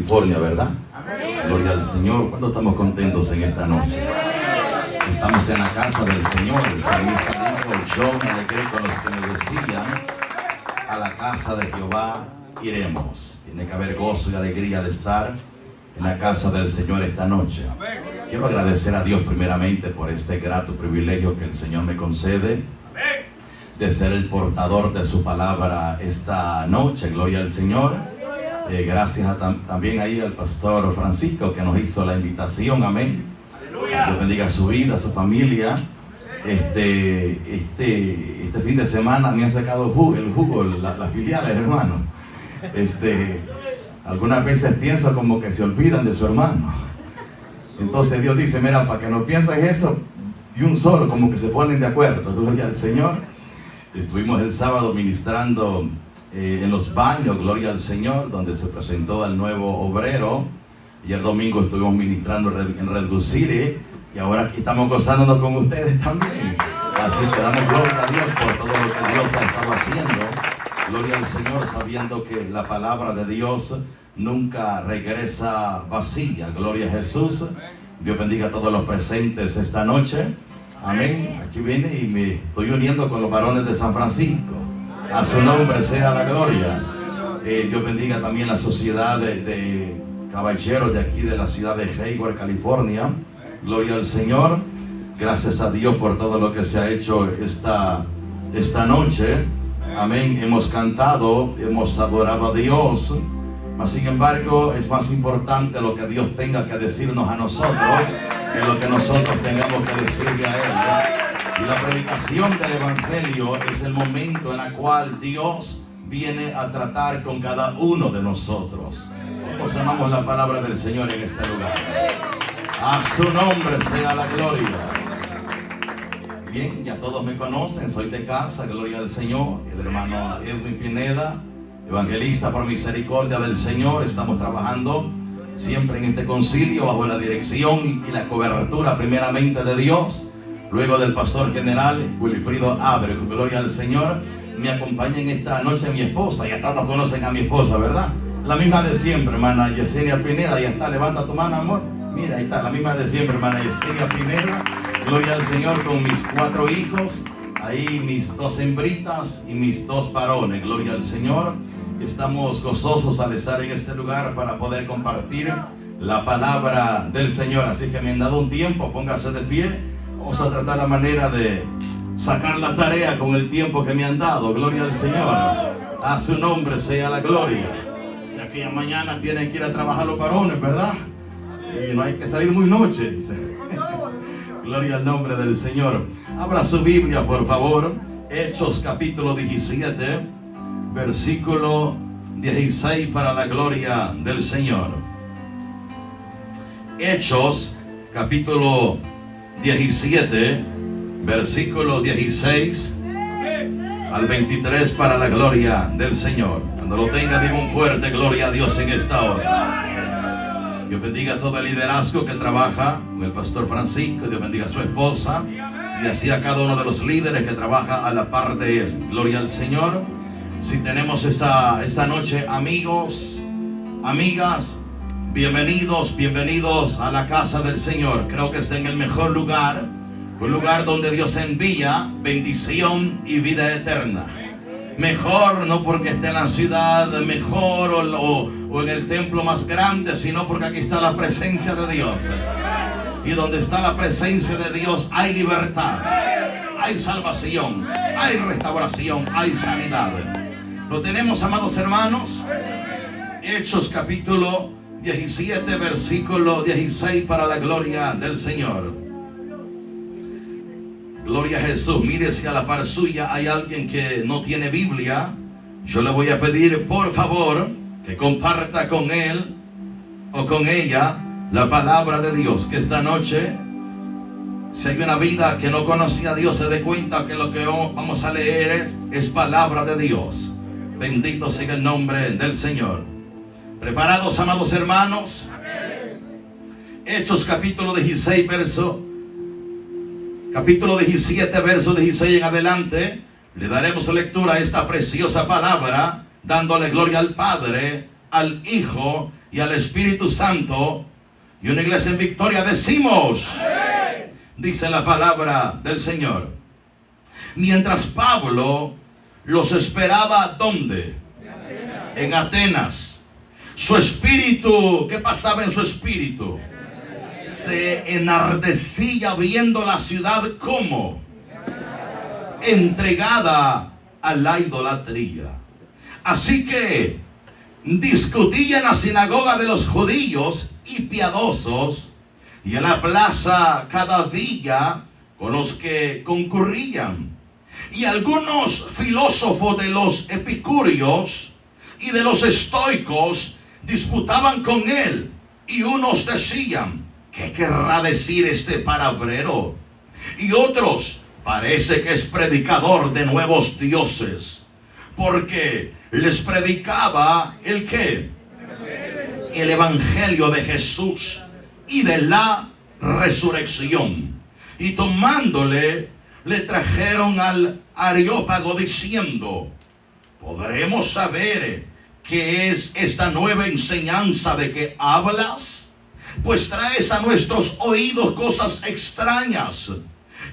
California, ¿verdad? Gloria al Señor. ¿Cuándo estamos contentos en esta noche? Estamos en la casa del Señor. El salmista dijo: yo me alegré con los que me decían, a la casa de Jehová iremos. Tiene que haber gozo y alegría de estar en la casa del Señor esta noche. Quiero agradecer a Dios primeramente por este grato privilegio que el Señor me concede de ser el portador de su palabra esta noche. Gloria al Señor. Gracias también ahí al pastor Francisco que nos hizo la invitación. Amén. Dios bendiga su vida, su familia. Este fin de semana me han sacado el jugo, las filiales, hermano. Algunas veces pienso como que se olvidan de su hermano. Entonces Dios dice: mira, para que no pienses eso de un solo, como que se ponen de acuerdo. Gloria al Señor. Estuvimos el sábado ministrando en los baños, gloria al Señor, donde se presentó al nuevo obrero. Y el domingo estuvimos ministrando en Redwood City. Y ahora aquí estamos gozándonos con ustedes también. Así que damos gloria a Dios por todo lo que Dios ha estado haciendo. Gloria al Señor, sabiendo que la palabra de Dios nunca regresa vacía. Gloria a Jesús. Dios bendiga a todos los presentes esta noche. Amén. Aquí vine y me estoy uniendo con los varones de San Francisco. A su nombre sea la gloria. Dios bendiga también la sociedad de caballeros de aquí de la ciudad de Hayward, California. Gloria al Señor. Gracias a Dios por todo lo que se ha hecho esta noche. Amén. Hemos cantado, hemos adorado a Dios. Mas sin embargo, es más importante lo que Dios tenga que decirnos a nosotros que lo que nosotros tengamos que decirle a Él. Y la predicación del Evangelio es el momento en el cual Dios viene a tratar con cada uno de nosotros. Nos amamos la palabra del Señor en este lugar. A su nombre sea la gloria. Bien, ya todos me conocen, soy de casa, gloria al Señor. El hermano Edwin Pineda, evangelista por misericordia del Señor. Estamos trabajando siempre en este concilio bajo la dirección y la cobertura primeramente de Dios. Luego del pastor general Wilfrido Abre, gloria al Señor. Me acompaña en esta noche mi esposa. Ya todos conocen a mi esposa, ¿verdad? La misma de siempre, hermana Yesenia Pineda. Ya está, levanta tu mano, amor. Mira, ahí está, la misma de siempre, hermana Yesenia Pineda. Gloria al Señor, con mis 4 hijos. Ahí mis 2 hembritas y mis 2 varones. Gloria al Señor. Estamos gozosos al estar en este lugar para poder compartir la palabra del Señor. Así que me han dado un tiempo, póngase de pie. Vamos a tratar la manera de sacar la tarea con el tiempo que me han dado. Gloria al Señor. A su nombre sea la gloria. Ya que mañana tienen que ir a trabajar los varones, ¿verdad? Y no hay que salir muy noche, dice. Gloria al nombre del Señor. Abra su Biblia, por favor. Hechos capítulo 17, versículo 16, para la gloria del Señor. Hechos capítulo 17, versículo 16 al 23, para la gloria del Señor. Cuando lo tenga, diga un fuerte gloria a Dios en esta hora. Dios bendiga a todo el liderazgo que trabaja con el pastor Francisco. Dios bendiga a su esposa y así a cada uno de los líderes que trabaja a la par de él. Gloria al Señor. Si tenemos esta noche amigos, amigas, bienvenidos a la casa del Señor. Creo que está en el mejor lugar, un lugar donde Dios envía bendición y vida eterna. Mejor no porque esté en la ciudad mejor o en el templo más grande, sino porque aquí está la presencia de Dios. Y donde está la presencia de Dios hay libertad, hay salvación, hay restauración, hay sanidad. Lo tenemos, amados hermanos. Hechos capítulo 17, versículo 16, para la gloria del Señor. Gloria a Jesús. Mire, si a la par suya hay alguien que no tiene Biblia, yo le voy a pedir, por favor, que comparta con él o con ella la palabra de Dios. Que esta noche, si hay una vida que no conocía a Dios, se dé cuenta que lo que vamos a leer es palabra de Dios. Bendito sea el nombre del Señor. ¿Preparados, amados hermanos? Hechos capítulo 16, capítulo 17, verso 16 en adelante. Le daremos lectura a esta preciosa palabra, dándole gloria al Padre, al Hijo y al Espíritu Santo. Y una iglesia en victoria decimos, dice la palabra del Señor. Mientras Pablo los esperaba, ¿dónde? En Atenas. Su espíritu, ¿qué pasaba en su espíritu? Se enardecía viendo la ciudad como entregada a la idolatría. Así que discutía en la sinagoga de los judíos y piadosos, y en la plaza cada día con los que concurrían. Y algunos filósofos de los epicúreos y de los estoicos disputaban con él, y unos decían, ¿qué querrá decir este palabrero? Y otros, parece que es predicador de nuevos dioses, porque les predicaba ¿el qué? El evangelio de Jesús y de la resurrección. Y tomándole, le trajeron al Areópago diciendo, ¿podremos saber qué es esta nueva enseñanza de que hablas? Pues traes a nuestros oídos cosas extrañas.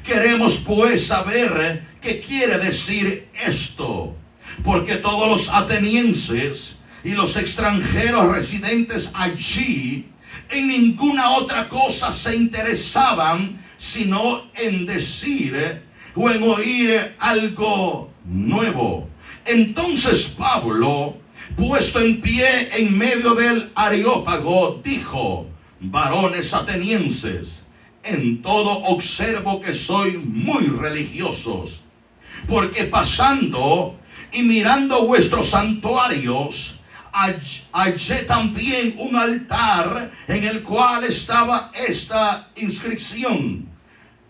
Queremos pues saber qué quiere decir esto, porque todos los atenienses y los extranjeros residentes allí en ninguna otra cosa se interesaban sino en decir o en oír algo nuevo. Entonces Pablo, puesto en pie en medio del Areópago, dijo, varones atenienses, en todo observo que sois muy religiosos, porque pasando y mirando vuestros santuarios, hallé también un altar en el cual estaba esta inscripción.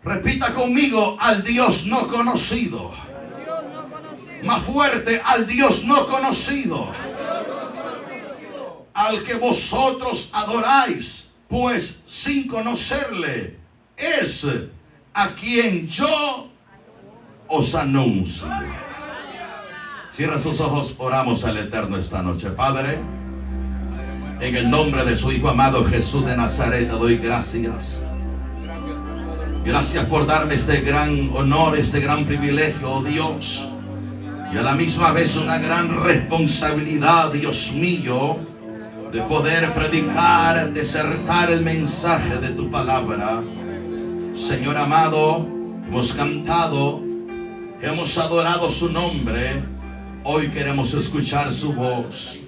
Repita conmigo, al Dios no conocido. Más fuerte, al Dios no conocido. Al que vosotros adoráis, pues sin conocerle, es a quien yo os anuncio. Cierra sus ojos, oramos al Eterno esta noche. Padre, en el nombre de su Hijo amado Jesús de Nazaret, te doy gracias. Gracias por darme este gran honor, este gran privilegio, oh Dios. Y a la misma vez una gran responsabilidad, Dios mío, de poder predicar, desertar el mensaje de tu palabra. Señor amado, hemos cantado, hemos adorado su nombre. Hoy queremos escuchar su voz.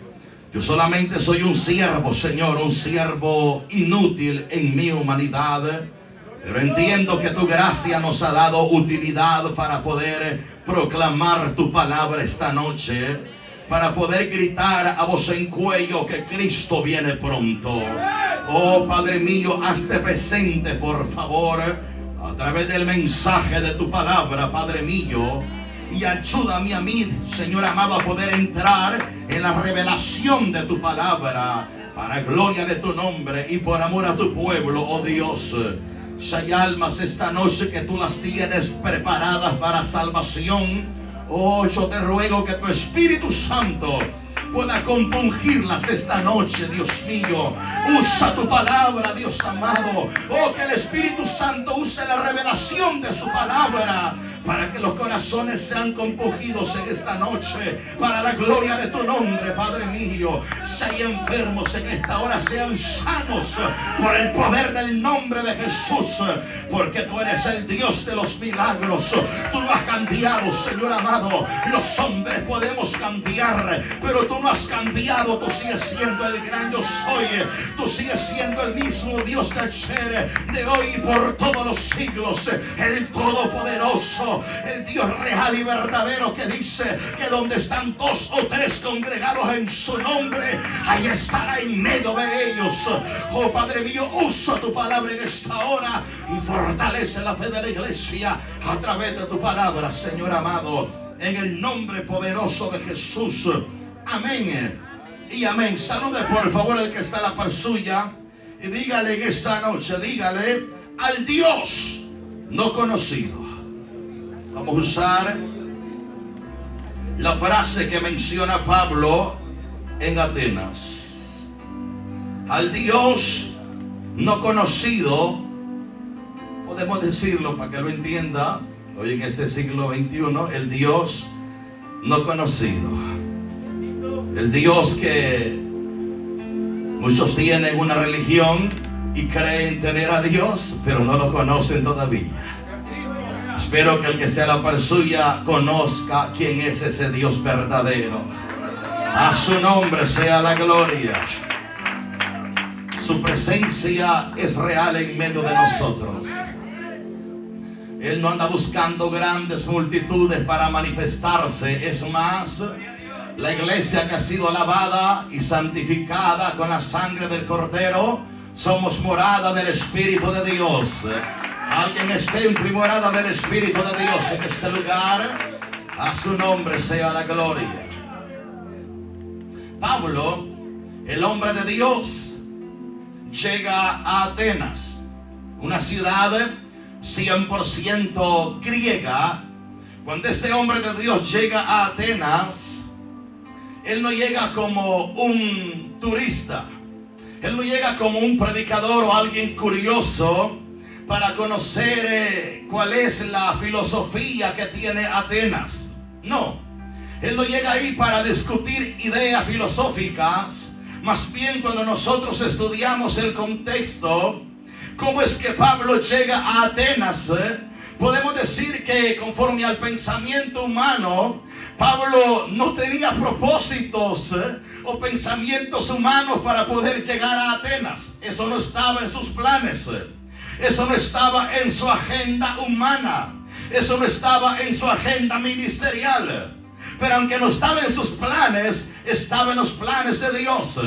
Yo solamente soy un siervo, Señor, un siervo inútil en mi humanidad. Pero entiendo que tu gracia nos ha dado utilidad para poder proclamar tu palabra esta noche, para poder gritar a voz en cuello que Cristo viene pronto. Oh Padre mío, hazte presente por favor a través del mensaje de tu palabra, Padre mío, y ayúdame a mí, Señor amado, a poder entrar en la revelación de tu palabra, para gloria de tu nombre y por amor a tu pueblo, oh Dios. Si hay almas esta noche que tú las tienes preparadas para salvación, oh, yo te ruego que tu Espíritu Santo pueda compungirlas esta noche, Dios mío. Usa tu palabra, Dios amado. Oh, que el Espíritu Santo use la revelación de su palabra para que los corazones sean compungidos en esta noche, para la gloria de tu nombre, Padre mío. Si hay enfermos en esta hora, sean sanos por el poder del nombre de Jesús, porque tú eres el Dios de los milagros. Tú no has cambiado, Señor amado. Los hombres podemos cambiar, pero tú no has cambiado. Tú sigues siendo el gran yo soy. Tú sigues siendo el mismo Dios de ayer, de hoy y por todos los siglos. El Todopoderoso, el Dios real y verdadero, que dice que donde están dos o tres congregados en su nombre, ahí estará en medio de ellos. Oh Padre mío, usa tu palabra en esta hora y fortalece la fe de la iglesia a través de tu palabra, Señor amado, en el nombre poderoso de Jesús. Amén y amén. Salude por favor el que está a la par suya y dígale en esta noche, dígale, al Dios no conocido. Vamos a usar la frase que menciona Pablo en Atenas. al Dios no conocido, podemos decirlo para que lo entienda hoy en este siglo XXI, el Dios no conocido, el Dios que muchos tienen una religión y creen tener a Dios, pero no lo conocen todavía. Espero que el que sea la par suya conozca quién es ese Dios verdadero. A su nombre sea la gloria. Su presencia es real en medio de nosotros. Él no anda buscando grandes multitudes para manifestarse. Es más, la iglesia que ha sido lavada y santificada con la sangre del Cordero, somos morada del Espíritu de Dios. Alguien esté en morada del Espíritu de Dios en este lugar. A su nombre sea la gloria. Pablo, el hombre de Dios, llega a Atenas, una ciudad 100% griega. Cuando este hombre de Dios llega a Atenas, él no llega como un turista, él no llega como un predicador o alguien curioso para conocer cuál es la filosofía que tiene Atenas. No, él no llega ahí para discutir ideas filosóficas. Más bien, cuando nosotros estudiamos el contexto, cómo es que Pablo llega a Atenas, podemos decir que conforme al pensamiento humano, Pablo no tenía propósitos o pensamientos humanos para poder llegar a Atenas. Eso no estaba en sus planes. Eso no estaba en su agenda humana. Eso no estaba en su agenda ministerial. Pero aunque no estaba en sus planes, estaba en los planes de Dios.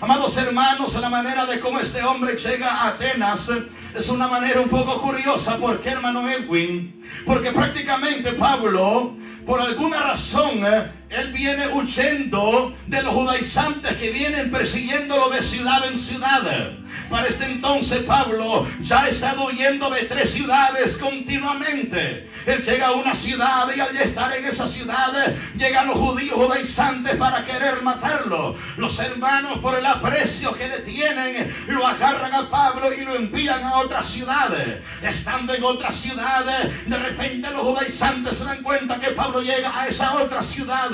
Amados hermanos, la manera de cómo este hombre llega a Atenas es una manera un poco curiosa. ¿Por qué, hermano Edwin? Porque prácticamente Pablo, por alguna razón, él viene huyendo de los judaizantes que vienen persiguiéndolo de ciudad en ciudad. Para este entonces Pablo ya ha estado huyendo de 3 ciudades continuamente. Él llega a una ciudad y al estar en esa ciudad llegan los judíos judaizantes para querer matarlo. Los hermanos, por el aprecio que le tienen, lo agarran a Pablo y lo envían a otra ciudad. Estando en otra ciudad, de repente los judaizantes se dan cuenta que Pablo llega a esa otra ciudad.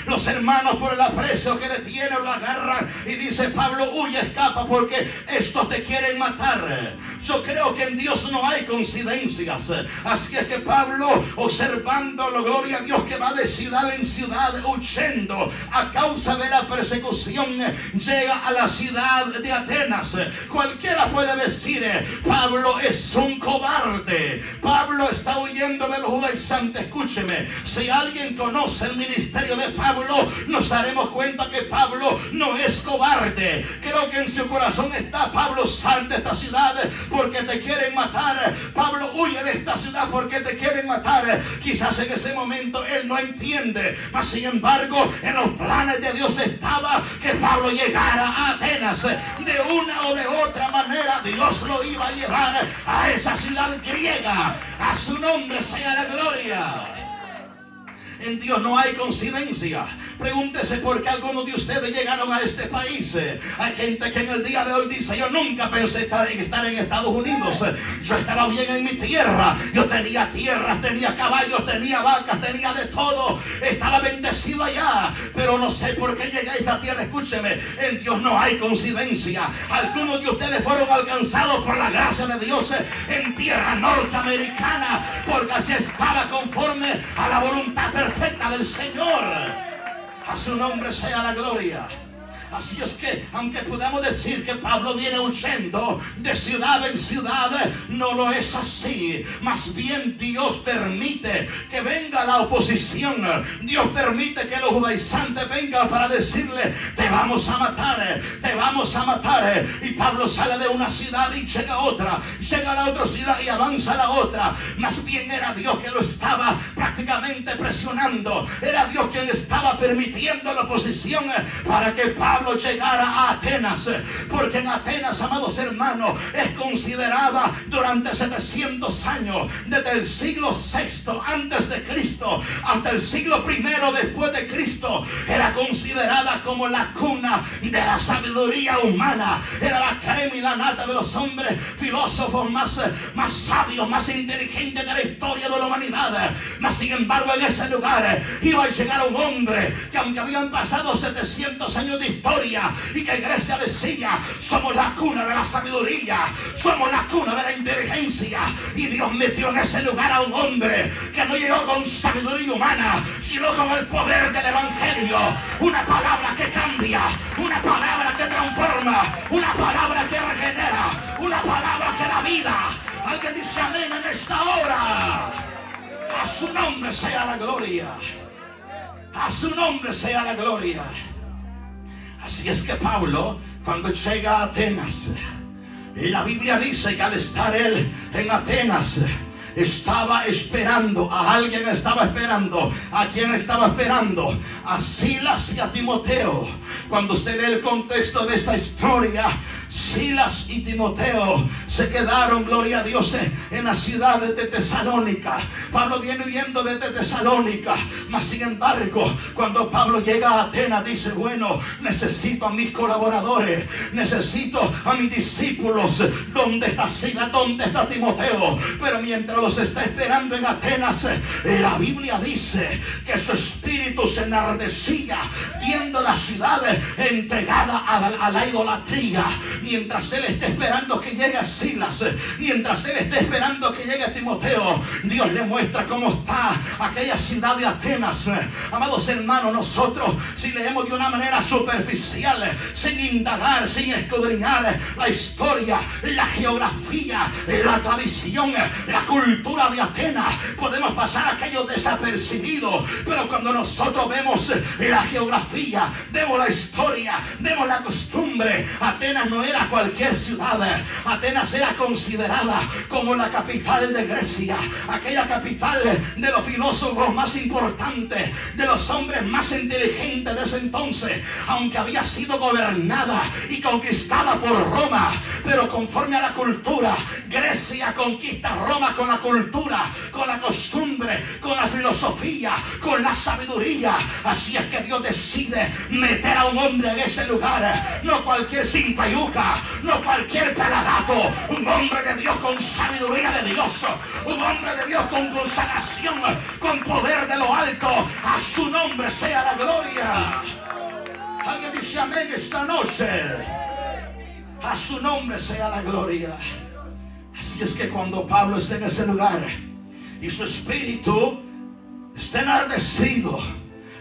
Los hermanos, por el aprecio que le tienen, lo agarran y dice: Pablo, huye, escapa, porque estos te quieren matar. Yo creo que en Dios no hay coincidencias. Así es que Pablo, observando la gloria a Dios, que va de ciudad en ciudad huyendo a causa de la persecución, llega a la ciudad de Atenas. Cualquiera puede decir: Pablo es un cobarde, Pablo está huyendo de los judaizantes. Escúcheme, si alguien conoce el ministerio de Pablo, nos daremos cuenta que Pablo no es cobarde. Creo que en su corazón está: Pablo, sal de esta ciudad porque te quieren matar. Pablo, huye de esta ciudad porque te quieren matar. Quizás en ese momento él no entiende, mas sin embargo en los planes de Dios estaba que Pablo llegara a Atenas. De una o de otra manera Dios lo iba a llevar a esa ciudad griega. A su nombre sea la gloria. En Dios no hay coincidencia. Pregúntese por qué algunos de ustedes llegaron a este país. Hay gente que en el día de hoy dice: yo nunca pensé estar en Estados Unidos. Yo estaba bien en mi tierra. Yo tenía tierras, tenía caballos, tenía vacas, tenía de todo. Estaba bendecido allá. Pero no sé por qué llegué a esta tierra. Escúcheme, en Dios no hay coincidencia. Algunos de ustedes fueron alcanzados por la gracia de Dios en tierra norteamericana, porque así estaba conforme a la voluntad perfecta del Señor. A su nombre sea la gloria. Así es que, aunque podamos decir que Pablo viene huyendo de ciudad en ciudad, no lo es así. Más bien Dios permite que venga la oposición. Dios permite que los judaizantes vengan para decirle: te vamos a matar, te vamos a matar. Y Pablo sale de una ciudad y llega a otra, llega a la otra ciudad y avanza a la otra. Más bien era Dios que lo estaba prácticamente presionando. Era Dios quien estaba permitiendo la oposición para que Pablo Pablo llegara a Atenas, porque en Atenas, amados hermanos, es considerada durante 700 años, desde el siglo VI antes de Cristo hasta el siglo I después de Cristo, era considerada como la cuna de la sabiduría humana. Era la crema y la nata de los hombres filósofos más sabios, más inteligentes de la historia de la humanidad. Mas sin embargo, en ese lugar iba a llegar un hombre que, aunque habían pasado 700 años de historia, y que Grecia decía: somos la cuna de la sabiduría, somos la cuna de la inteligencia, y Dios metió en ese lugar a un hombre que no llegó con sabiduría humana, sino con el poder del evangelio. Una palabra que cambia, una palabra que transforma, una palabra que regenera, una palabra que da vida. Alguien dice amén en esta hora. A su nombre sea la gloria. A su nombre sea la gloria. Así es que Pablo, cuando llega a Atenas, y la Biblia dice que al estar él en Atenas, estaba esperando a alguien, estaba esperando. ¿A quién estaba esperando? A Silas y a Timoteo. Cuando usted ve el contexto de esta historia, Silas y Timoteo se quedaron, gloria a Dios, en la ciudad de Tesalónica. Pablo viene huyendo desde Tesalónica, mas sin embargo, cuando Pablo llega a Atenas, dice: bueno, necesito a mis colaboradores, necesito a mis discípulos. ¿Dónde está Silas? ¿Dónde está Timoteo? Pero mientras los está esperando en Atenas, la Biblia dice que su espíritu se enardecía viendo la ciudad entregada a la idolatría. Mientras él está esperando que llegue Silas, mientras él está esperando que llegue Timoteo, Dios le muestra cómo está aquella ciudad de Atenas. Amados hermanos, nosotros, si leemos de una manera superficial, sin indagar, sin escudriñar la historia, la geografía, la tradición, la cultura de Atenas, podemos pasar aquello desapercibido. Pero cuando nosotros vemos la geografía, vemos la historia, vemos la costumbre, Atenas no era cualquier ciudad. Atenas era considerada como la capital de Grecia, aquella capital de los filósofos más importantes, de los hombres más inteligentes de ese entonces, aunque había sido gobernada y conquistada por Roma. Pero conforme a la cultura, Grecia conquista Roma con la cultura, con la costumbre, con la filosofía, con la sabiduría. Así es que Dios decide meter a un hombre en ese lugar, no cualquier simpayuca, no cualquier pelagato, un hombre de Dios con sabiduría de Dios, un hombre de Dios con consagración, con poder de lo alto. A su nombre sea la gloria. Alguien dice amén esta noche. A su nombre sea la gloria. Así es que cuando Pablo está en ese lugar y su espíritu está enardecido,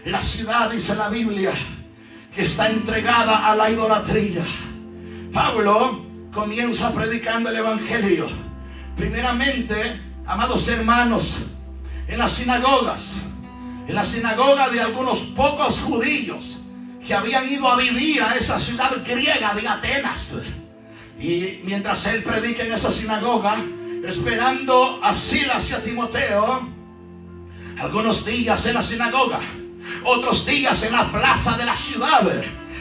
la ciudad, dice la Biblia, que está entregada a la idolatría. Pablo comienza predicando el evangelio, primeramente, amados hermanos, en la sinagoga de algunos pocos judíos que habían ido a vivir a esa ciudad griega de Atenas. Y mientras él predica en esa sinagoga, esperando a Silas y a Timoteo, algunos días en la sinagoga, otros días en la plaza de la ciudad,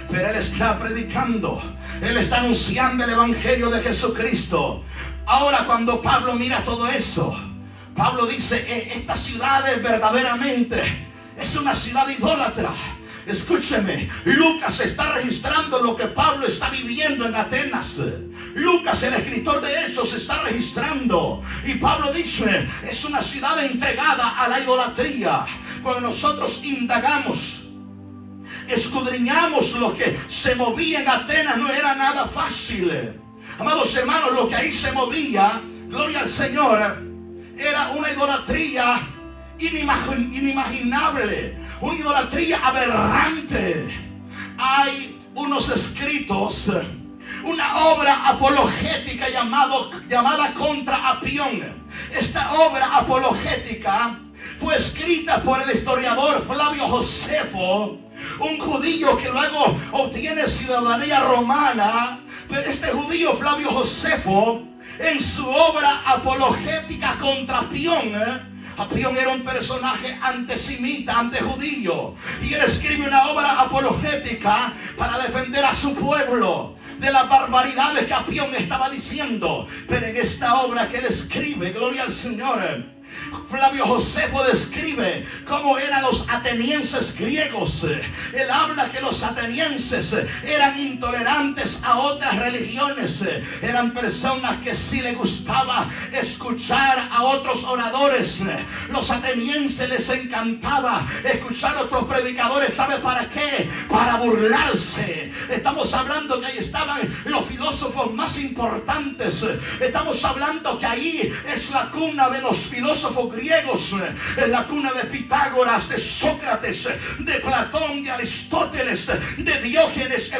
pero él está predicando, él está anunciando el evangelio de Jesucristo. Ahora, cuando Pablo mira todo eso, Pablo dice: esta ciudad verdaderamente es una ciudad idólatra. Escúcheme, Lucas está registrando lo que Pablo está viviendo en Atenas. Lucas, el escritor de Hechos, está registrando. Y Pablo dice: es una ciudad entregada a la idolatría. Cuando nosotros indagamos, escudriñamos lo que se movía en Atenas, no era nada fácil. Amados hermanos, lo que ahí se movía, gloria al Señor, era una idolatría inimaginable, una idolatría aberrante. Hay unos escritos, una obra apologética llamada Contra Apión. Esta obra apologética fue escrita por el historiador Flavio Josefo, un judío que luego obtiene ciudadanía romana. Pero este judío Flavio Josefo, en su obra apologética Contra Apión, Apión era un personaje antisemita, antijudío, y él escribe una obra apologética para defender a su pueblo de las barbaridades que Apión estaba diciendo. Pero en esta obra que él escribe, gloria al Señor, Flavio Josefo describe cómo eran los atenienses griegos. Él habla que los atenienses eran intolerantes a otras religiones. Eran personas que sí les gustaba escuchar a otros oradores. Los atenienses les encantaba escuchar a otros predicadores. ¿Sabe para qué? Para burlarse. Estamos hablando que ahí estaban los filósofos más importantes. Estamos hablando que ahí es la cuna de los filósofos griegos, es la cuna de Pitágoras, de Sócrates, de Platón, de Aristóteles, de Diógenes,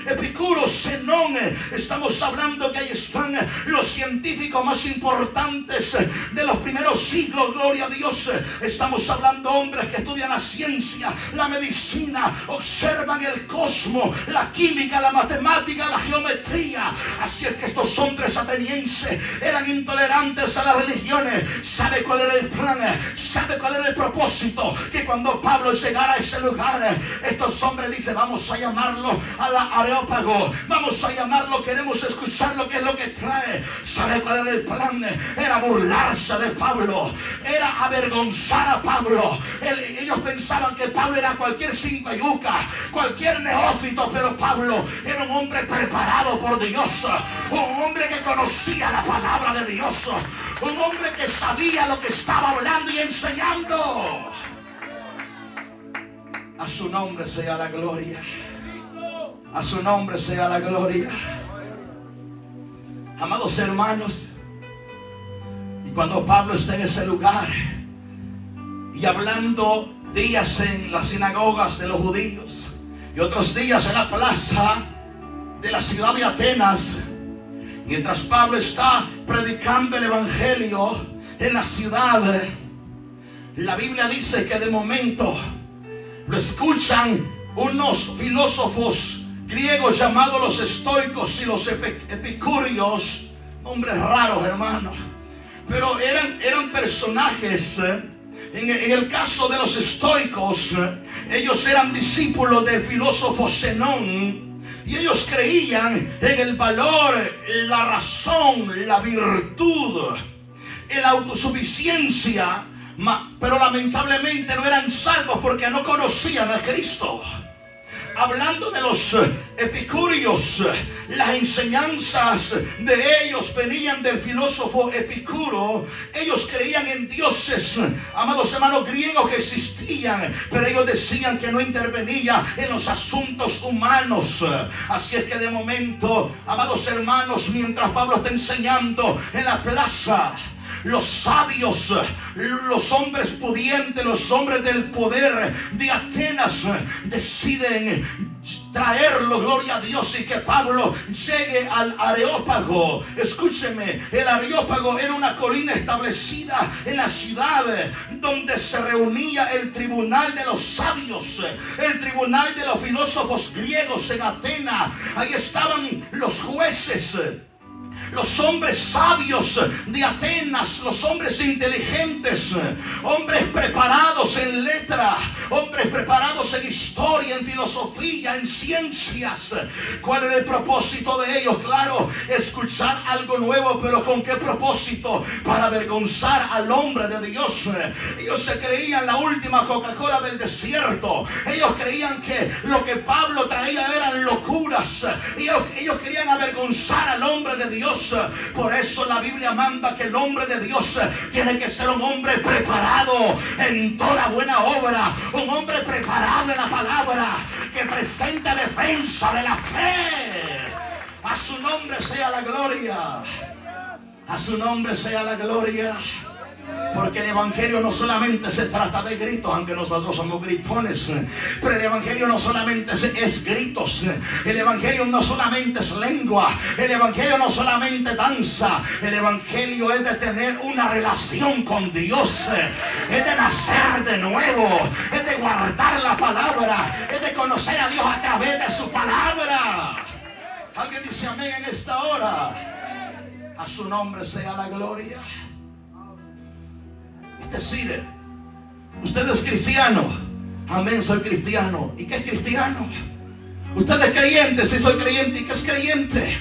Epicuro, Zenón. Estamos hablando que ahí están los científicos más importantes de los primeros siglos, gloria a Dios. Estamos hablando de hombres que estudian la ciencia, la medicina, observan el cosmos, la química, la matemática, la geometría. Así es que estos hombres atenienses eran intolerantes a las religiones. ¿Sabe cuál era el plan? ¿Sabe cuál era el propósito? Que cuando Pablo llegara a ese lugar, estos hombres dicen: vamos a llamarlo a la Areópago, vamos a llamarlo, queremos escuchar lo que es lo que trae. ¿Sabe cuál era el plan? Era burlarse de Pablo, era avergonzar a Pablo. Ellos pensaban que Pablo era cualquier cincuayuca, cualquier neófito, pero Pablo era un hombre preparado por Dios, un hombre que conocía la palabra de Dios, un hombre que sabía lo que estaba hablando y enseñando. A su nombre sea la gloria. A su nombre sea la gloria. Amados hermanos, y cuando Pablo está en ese lugar y hablando días en las sinagogas de los judíos y otros días en la plaza de la ciudad de Atenas, mientras Pablo está predicando el evangelio en la ciudad, la Biblia dice que de momento lo escuchan unos filósofos griegos llamados los estoicos y los epicúreos, hombres raros, hermanos, pero eran personajes. En el caso de los estoicos, ellos eran discípulos del filósofo Zenón, y ellos creían en el valor, la razón, la virtud, en la autosuficiencia, pero lamentablemente no eran salvos porque no conocían a Cristo. Hablando de los epicúreos, las enseñanzas de ellos venían del filósofo Epicuro. Ellos creían en dioses, amados hermanos, griegos que existían, pero ellos decían que no intervenía en los asuntos humanos. Así es que de momento, amados hermanos, mientras Pablo está enseñando en la plaza, los sabios, los hombres pudientes, los hombres del poder de Atenas deciden traerlo, gloria a Dios, y que Pablo llegue al Areópago. Escúcheme, el Areópago era una colina establecida en la ciudad donde se reunía el tribunal de los sabios, el tribunal de los filósofos griegos en Atenas. Ahí estaban los jueces, los hombres sabios de Atenas, los hombres inteligentes, hombres preparados en letra, hombres preparados en historia, en filosofía, en ciencias. ¿Cuál era el propósito de ellos? Claro, escuchar algo nuevo, pero ¿con qué propósito? Para avergonzar al hombre de Dios. Ellos se creían la última Coca-Cola del desierto. Ellos creían que lo que Pablo traía eran locuras. Ellos querían avergonzar al hombre de Dios. Por eso la Biblia manda que el hombre de Dios tiene que ser un hombre preparado en toda buena obra, un hombre preparado en la palabra, que presente defensa de la fe. A su nombre sea la gloria. A su nombre sea la gloria. Porque el evangelio no solamente se trata de gritos, aunque nosotros somos gritones, pero el evangelio no solamente es gritos, el evangelio no solamente es lengua, el evangelio no solamente danza, el evangelio es de tener una relación con Dios, es de nacer de nuevo, es de guardar la palabra, es de conocer a Dios a través de su palabra. Alguien dice amén en esta hora. A su nombre sea la gloria. Es decir, usted es cristiano. Amén, soy cristiano. ¿Y qué es cristiano? Usted es creyente. Sí, soy creyente. ¿Y qué es creyente?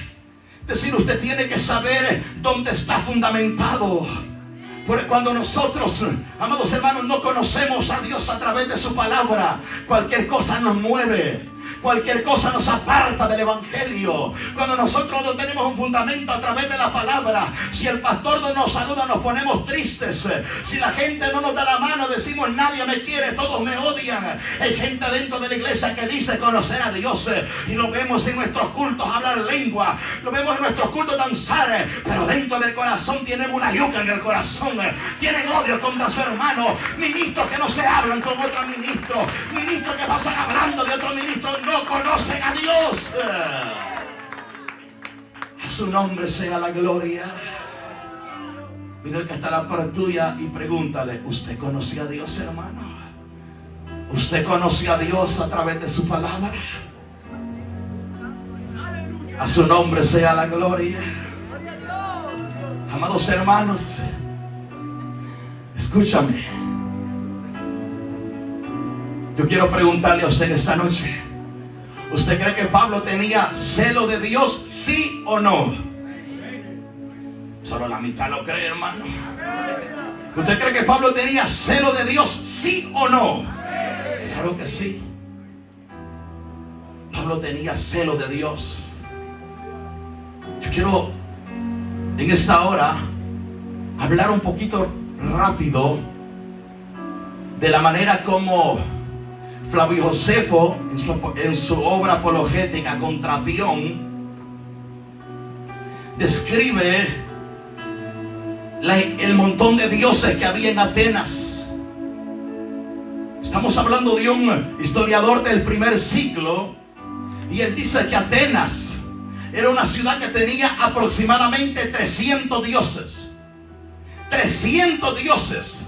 Es decir, usted tiene que saber dónde está fundamentado. Porque cuando nosotros, amados hermanos, no conocemos a Dios a través de su palabra, cualquier cosa nos mueve. Cualquier cosa nos aparta del evangelio. Cuando nosotros no tenemos un fundamento a través de la palabra, si el pastor no nos saluda, nos ponemos tristes. Si la gente no nos da la mano, decimos: nadie me quiere, todos me odian. Hay gente dentro de la iglesia que dice conocer a Dios, y lo vemos en nuestros cultos hablar lengua, lo vemos en nuestros cultos danzar, pero dentro del corazón tienen una yuca en el corazón, tienen odio contra su hermano. Ministros que no se hablan con otro ministro, ministros que pasan hablando de otro ministro, no conocen a Dios. A su nombre sea la gloria. Mira el que está a la par tuya y pregúntale: ¿usted conoció a Dios, hermano? ¿Usted conoció a Dios a través de su palabra? A su nombre sea la gloria. Amados hermanos, escúchame. Yo quiero preguntarle a usted esta noche: ¿usted cree que Pablo tenía celo de Dios, sí o no? Solo la mitad lo cree, hermano. ¿Usted cree que Pablo tenía celo de Dios, sí o no? Claro que sí. Pablo tenía celo de Dios. Yo quiero en esta hora hablar un poquito rápido de la manera como Flavio Josefo, en su obra apologética contra Pión, describe el montón de dioses que había en Atenas. Estamos hablando de un historiador del primer siglo, y él dice que Atenas era una ciudad que tenía aproximadamente 300 dioses. 300 dioses.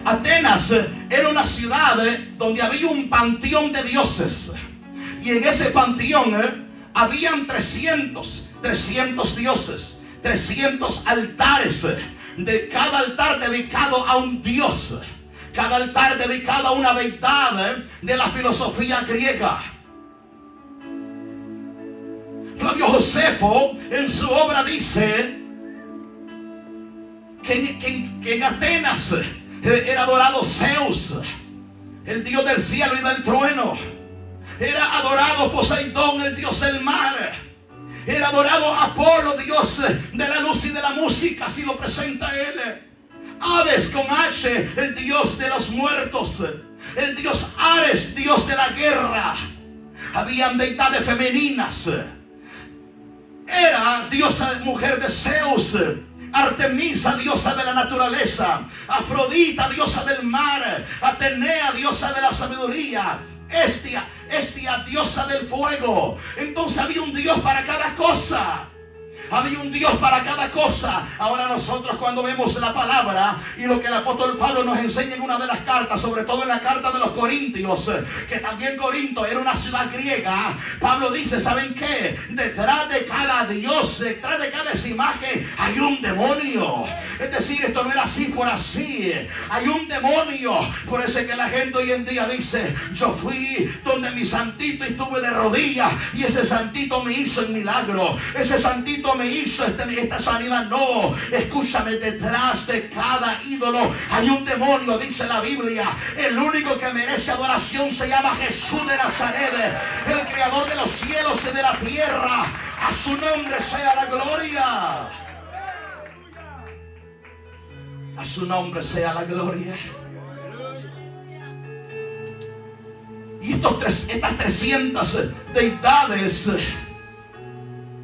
Atenas era una ciudad donde había un panteón de dioses, y en ese panteón habían 300 dioses, 300 altares, de cada altar dedicado a un dios, cada altar dedicado a una deidad de la filosofía griega. Flavio Josefo en su obra dice que en Atenas era adorado Zeus, el dios del cielo y del trueno. Era adorado Poseidón, el dios del mar. Era adorado Apolo, dios de la luz y de la música, así lo presenta él. Hades con H, el dios de los muertos. El dios Ares, dios de la guerra. Habían deidades femeninas. Era diosa mujer de Zeus. Artemisa, diosa de la naturaleza. Afrodita, diosa del mar. Atenea, diosa de la sabiduría. Estia, diosa del fuego. Entonces había un dios para cada cosa. Había un Dios para cada cosa. Ahora nosotros, cuando vemos la palabra y lo que el apóstol Pablo nos enseña en una de las cartas, sobre todo en la carta de los Corintios, que también Corinto era una ciudad griega, Pablo dice: ¿saben qué? Detrás de cada dios, detrás de cada imagen hay un demonio. Es decir, esto no era así por así. Hay un demonio. Por eso es que la gente hoy en día dice: yo fui donde mi santito y estuve de rodillas, y ese santito me hizo el milagro, ese santito me hizo esta sanidad. No, escúchame, detrás de cada ídolo hay un demonio, dice la Biblia. El único que merece adoración se llama Jesús de Nazaret, el creador de los cielos y de la tierra. A su nombre sea la gloria. A su nombre sea la gloria. Y estas 300 deidades,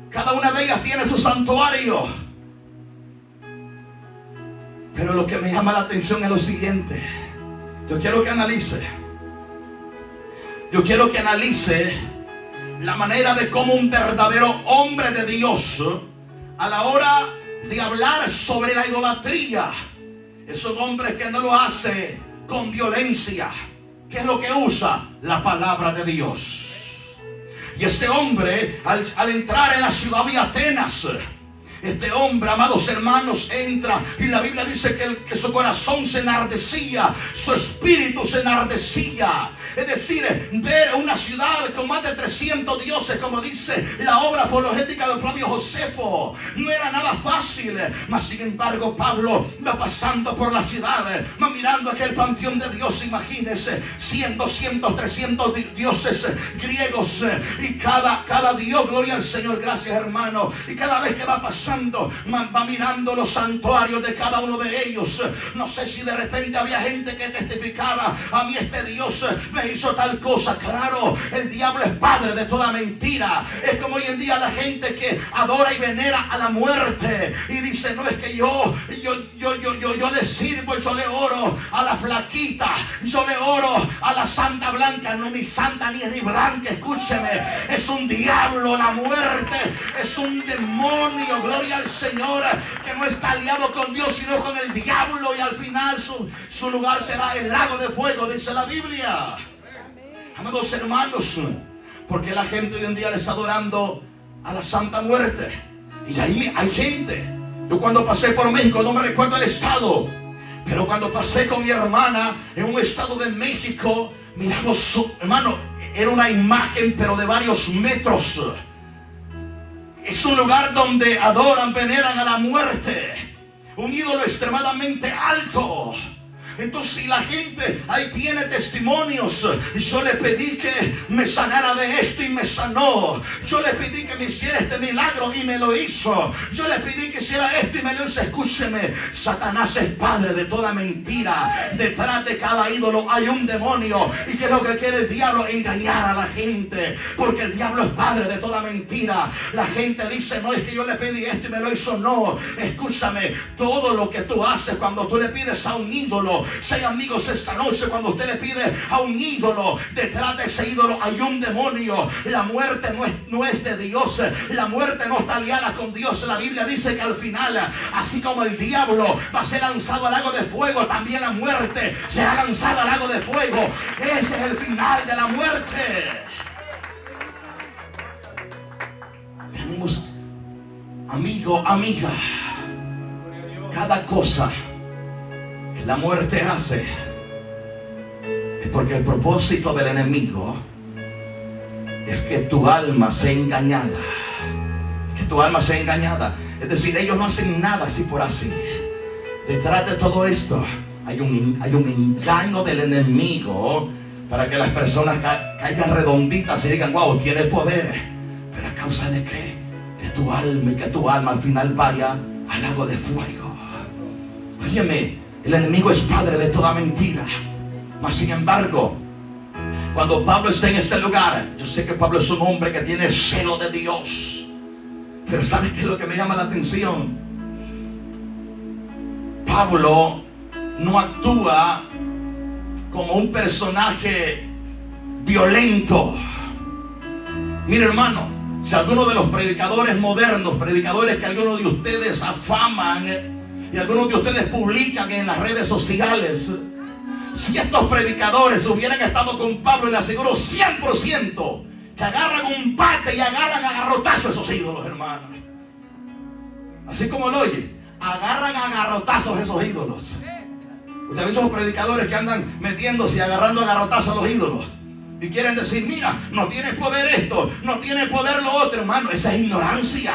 cada una de ellas tiene su santuario. Pero lo que me llama la atención es lo siguiente. Yo quiero que analice la manera de cómo un verdadero hombre de Dios, a la hora de hablar sobre la idolatría, es un hombre que no lo hace con violencia. ¿Qué es lo que usa? La palabra de Dios. Y este hombre, al entrar en la ciudad de Atenas, Este hombre, amados hermanos, entra y la Biblia dice que su corazón se enardecía, su espíritu se enardecía. Es decir, ver una ciudad con más de 300 dioses, como dice la obra apologética de Flavio Josefo, no era nada fácil. Mas sin embargo, Pablo va pasando por la ciudad, va mirando aquel panteón de Dios. Imagínense, 100, 200, 300 dioses griegos, y cada Dios, gloria al Señor, gracias hermano. Y cada vez que va pasando, va mirando los santuarios de cada uno de ellos. No sé si de repente había gente que testificaba: a mí este Dios me hizo tal cosa. Claro, el diablo es padre de toda mentira. Es como hoy en día la gente que adora y venera a la muerte y dice: no, es que yo le sirvo, yo le oro a la flaquita, yo le oro a la santa blanca. No, ni santa ni blanca, escúcheme, es un diablo. La muerte es un demonio, gloria al Señor, que no está aliado con Dios sino con el diablo, y al final su lugar será el lago de fuego, dice la Biblia. Amados hermanos, porque la gente hoy en día le está adorando a la Santa Muerte. Y ahí hay gente. Yo cuando pasé por México, no me recuerdo el estado, pero cuando pasé con mi hermana en un estado de México, miramos, hermano, era una imagen pero de varios metros. Es un lugar donde adoran, veneran a la muerte, un ídolo extremadamente alto. Entonces, si la gente ahí tiene testimonios: yo le pedí que me sanara de esto y me sanó. Yo le pedí que me hiciera este milagro y me lo hizo. Yo le pedí que hiciera esto y me lo hizo. Escúcheme, Satanás es padre de toda mentira. Detrás de cada ídolo hay un demonio. ¿Y qué es lo que quiere el diablo? Engañar a la gente, porque el diablo es padre de toda mentira. La gente dice: no, es que yo le pedí esto y me lo hizo. No, escúchame, todo lo que tú haces cuando tú le pides a un ídolo, sean amigos esta noche, cuando usted le pide a un ídolo, detrás de ese ídolo hay un demonio. La muerte no es de Dios. La muerte no está aliada con Dios. La Biblia dice que al final, así como el diablo va a ser lanzado al lago de fuego, también la muerte será lanzada al lago de fuego. Ese es el final de la muerte. Tenemos, amigo, amiga, cada cosa la muerte hace es porque el propósito del enemigo es que tu alma sea engañada. Que tu alma sea engañada. Es decir, ellos no hacen nada así por así. Detrás de todo esto hay un engaño del enemigo para que las personas caigan redonditas y digan: wow, tiene poder. ¿Pero a causa de qué? De tu alma, y que tu alma al final vaya al lago de fuego. Óyeme, el enemigo es padre de toda mentira. Mas sin embargo, cuando Pablo está en ese lugar, yo sé que Pablo es un hombre que tiene celo de Dios. Pero ¿sabes qué es lo que me llama la atención? Pablo no actúa como un personaje violento. Mire, hermano, si alguno de los predicadores modernos, predicadores que algunos de ustedes afaman y algunos de ustedes publican en las redes sociales, si estos predicadores hubieran estado con Pablo, le aseguro 100% que agarran un bate y agarran a garrotazos esos ídolos, hermanos. Así como lo oye, agarran a garrotazos esos ídolos. Usted ha visto los predicadores que andan metiéndose y agarrando a garrotazos a los ídolos y quieren decir: mira, no tiene poder esto, no tiene poder lo otro. Hermano, esa es ignorancia.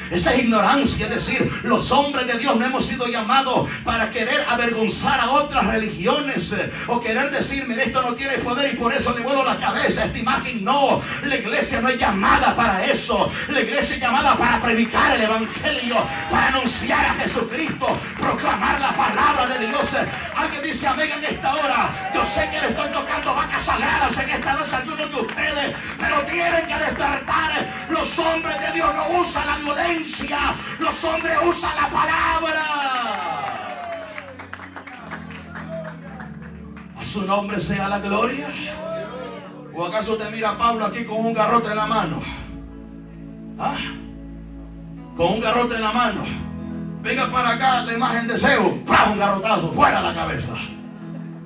Esa es ignorancia. Es decir, los hombres de Dios no hemos sido llamados para querer avergonzar a otras religiones o querer decir: mira, esto no tiene poder y por eso le vuelo la cabeza a esta imagen. No, la iglesia no es llamada para eso. La iglesia es llamada para predicar el evangelio, para anunciar a Jesucristo, proclamar la palabra de Dios. Alguien dice amén en esta hora. Yo sé que le estoy tocando vacas sagradas en esta noche a algunos de ustedes, pero tienen que despertar. Los hombres de Dios no usan la violencia. Los hombres usan la palabra. A su nombre sea la gloria. ¿O acaso usted mira a Pablo aquí con un garrote en la mano? ¿Ah? Con un garrote en la mano. Venga para acá la imagen de Zeus. ¡Pah! Un garrotazo fuera la cabeza.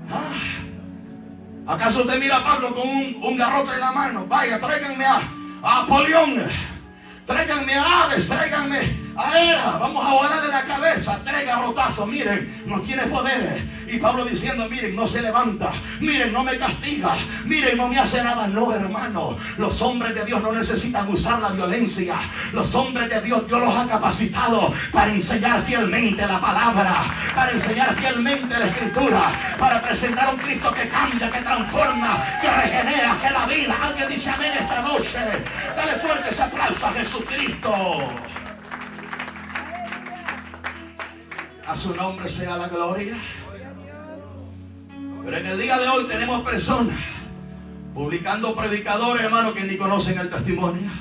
¿Ah? ¿Acaso usted mira a Pablo con un garrote en la mano? Vaya, tráiganme a Apolión. Tráiganme a Hades, tráiganme a era, vamos a volarle la cabeza, 3 garrotazos, miren, no tiene poderes. Y Pablo diciendo, miren, no se levanta, miren, no me castiga, miren, no me hace nada. No, hermano, los hombres de Dios no necesitan usar la violencia. Los hombres de Dios los ha capacitado para enseñar fielmente la palabra, para enseñar fielmente la escritura, para presentar un Cristo que cambia, que transforma, que regenera, que da vida. Alguien dice amén esta noche. Dale fuerte ese aplauso a Jesucristo. A su nombre sea la gloria. Pero en el día de hoy tenemos personas publicando predicadores, hermano, que ni conocen el testimonio.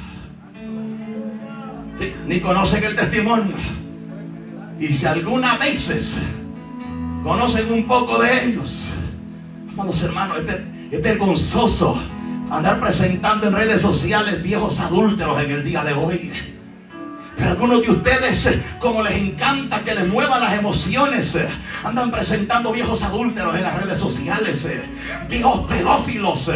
Sí, ni conocen el testimonio. Y si algunas veces conocen un poco de ellos, amados hermanos, es vergonzoso andar presentando en redes sociales viejos adúlteros en el día de hoy. Pero algunos de ustedes, como les encanta que les muevan las emociones, andan presentando viejos adúlteros en las redes sociales, viejos pedófilos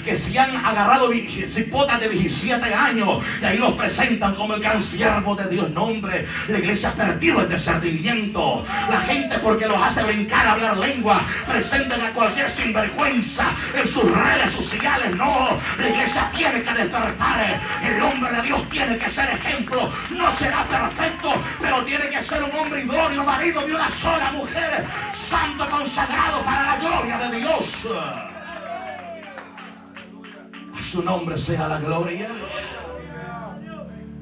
que se han agarrado cipotas de 17 años y ahí los presentan como el gran siervo de Dios. No, hombre, la iglesia ha perdido el discernimiento. La gente, porque los hace brincar a hablar lengua, presentan a cualquier sinvergüenza en sus redes sociales. No, la iglesia tiene que despertar. El hombre de Dios tiene que ser ejemplo. No será perfecto, pero tiene que ser un hombre idóneo, marido de una sola mujer, santo, consagrado para la gloria de Dios. A su nombre sea la gloria.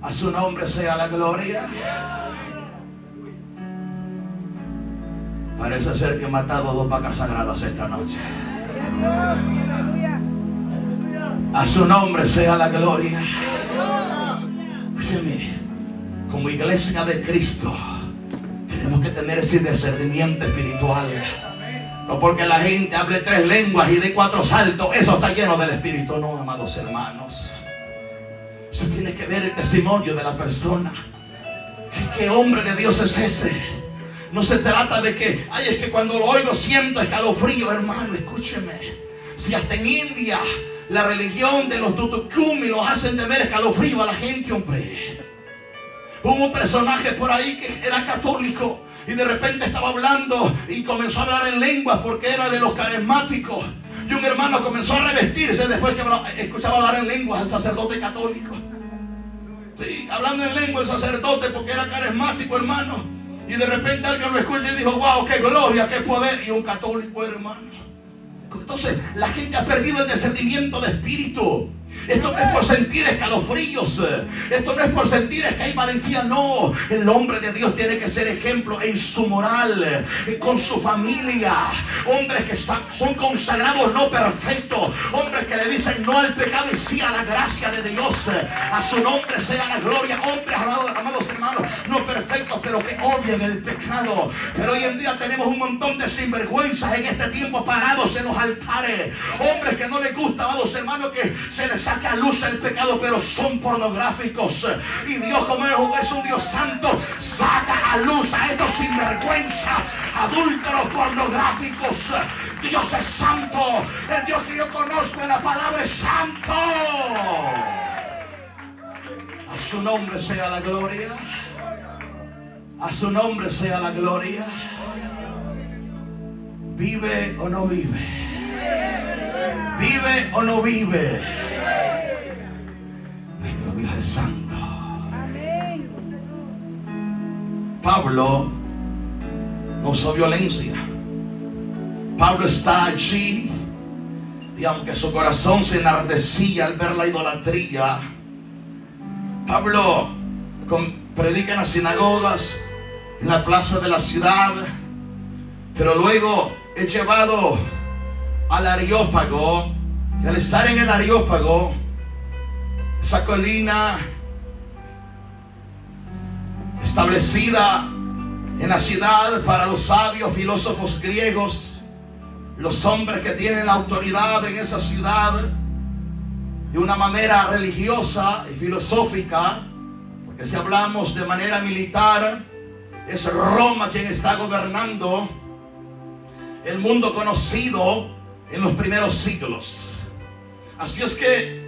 A su nombre sea la gloria. Parece ser que he matado 2 vacas sagradas esta noche. A su nombre sea la gloria. Fíjeme, como iglesia de Cristo tenemos que tener ese discernimiento espiritual. No porque la gente hable 3 lenguas y dé 4 saltos, eso está lleno del Espíritu. No, amados hermanos, se tiene que ver el testimonio de la persona. ¿Qué hombre de Dios es ese? No se trata de que, ay, es que cuando lo oigo siento escalofrío. Hermano, escúcheme, si hasta en India la religión de los tutukumi los hacen tener escalofrío a la gente, hombre. Hubo un personaje por ahí que era católico y de repente estaba hablando y comenzó a hablar en lenguas porque era de los carismáticos. Y un hermano comenzó a revestirse después que escuchaba hablar en lenguas al sacerdote católico. Sí, hablando en lengua el sacerdote porque era carismático, hermano. Y de repente alguien lo escucha y dijo, wow, qué gloria, qué poder. Y un católico, hermano. Entonces la gente ha perdido el discernimiento de espíritu. Esto no es por sentir escalofríos. Esto no es por sentir que hay valentía. No, el hombre de Dios tiene que ser ejemplo en su moral, con su familia. Hombres que son consagrados, no perfectos. Hombres que le dicen no al pecado y sí a la gracia de Dios. A su nombre sea la gloria. Hombres, amados hermanos, no perfectos, pero que odien el pecado. Pero hoy en día tenemos un montón de sinvergüenzas en este tiempo parados en los altares. Hombres que no les gusta, amados hermanos, que se les saca a luz el pecado, pero son pornográficos. Y Dios, como es un Dios santo, saca a luz a estos sinvergüenza, adúlteros, pornográficos. Dios es santo. El Dios que yo conozco en la palabra es santo. A su nombre sea la gloria. A su nombre sea la gloria. ¿Vive o no vive? ¿Vive o no vive? Nuestro Dios es santo. Pablo no usó violencia. Pablo está allí y aunque su corazón se enardecía al ver la idolatría, Pablo predica en las sinagogas, en la plaza de la ciudad, pero luego es llevado al Areópago. Y al estar en el Areópago, esa colina establecida en la ciudad para los sabios filósofos griegos, los hombres que tienen la autoridad en esa ciudad de una manera religiosa y filosófica, porque si hablamos de manera militar, es Roma quien está gobernando el mundo conocido en los primeros siglos. Así es que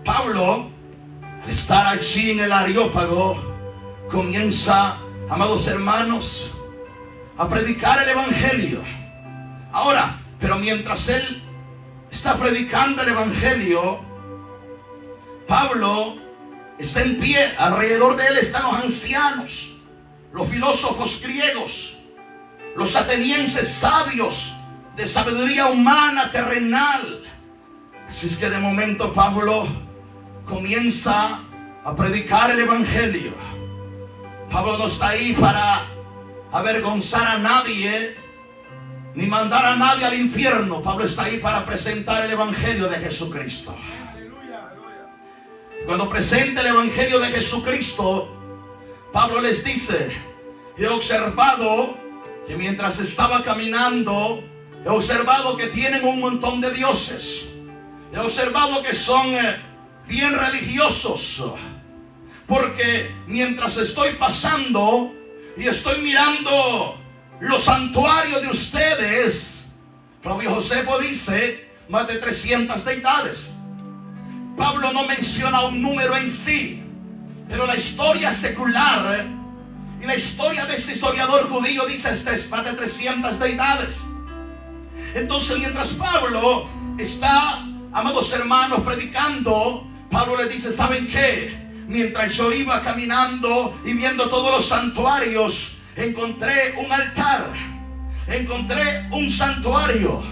Pablo, al estar allí en el Areópago, comienza, amados hermanos, a predicar el evangelio. Ahora, pero mientras él está predicando el evangelio, Pablo está en pie. Alrededor de él están los ancianos, los filósofos griegos, los atenienses sabios de sabiduría humana, terrenal. Así es que de momento Pablo comienza a predicar el evangelio. Pablo no está ahí para avergonzar a nadie, ni mandar a nadie al infierno. Pablo está ahí para presentar el evangelio de Jesucristo. Cuando presenta el evangelio de Jesucristo, Pablo les dice: he observado que mientras estaba caminando, he observado que tienen un montón de dioses. He observado que son bien religiosos, porque mientras estoy pasando y estoy mirando los santuarios de ustedes, Flavio Josefo dice más de 300 deidades. Pablo no menciona un número en sí, pero la historia secular y la historia de este historiador judío dice más de 300 deidades. Entonces, mientras Pablo está, amados hermanos, predicando, Pablo les dice: ¿saben qué? Mientras yo iba caminando y viendo todos los santuarios, encontré un altar, encontré un santuario,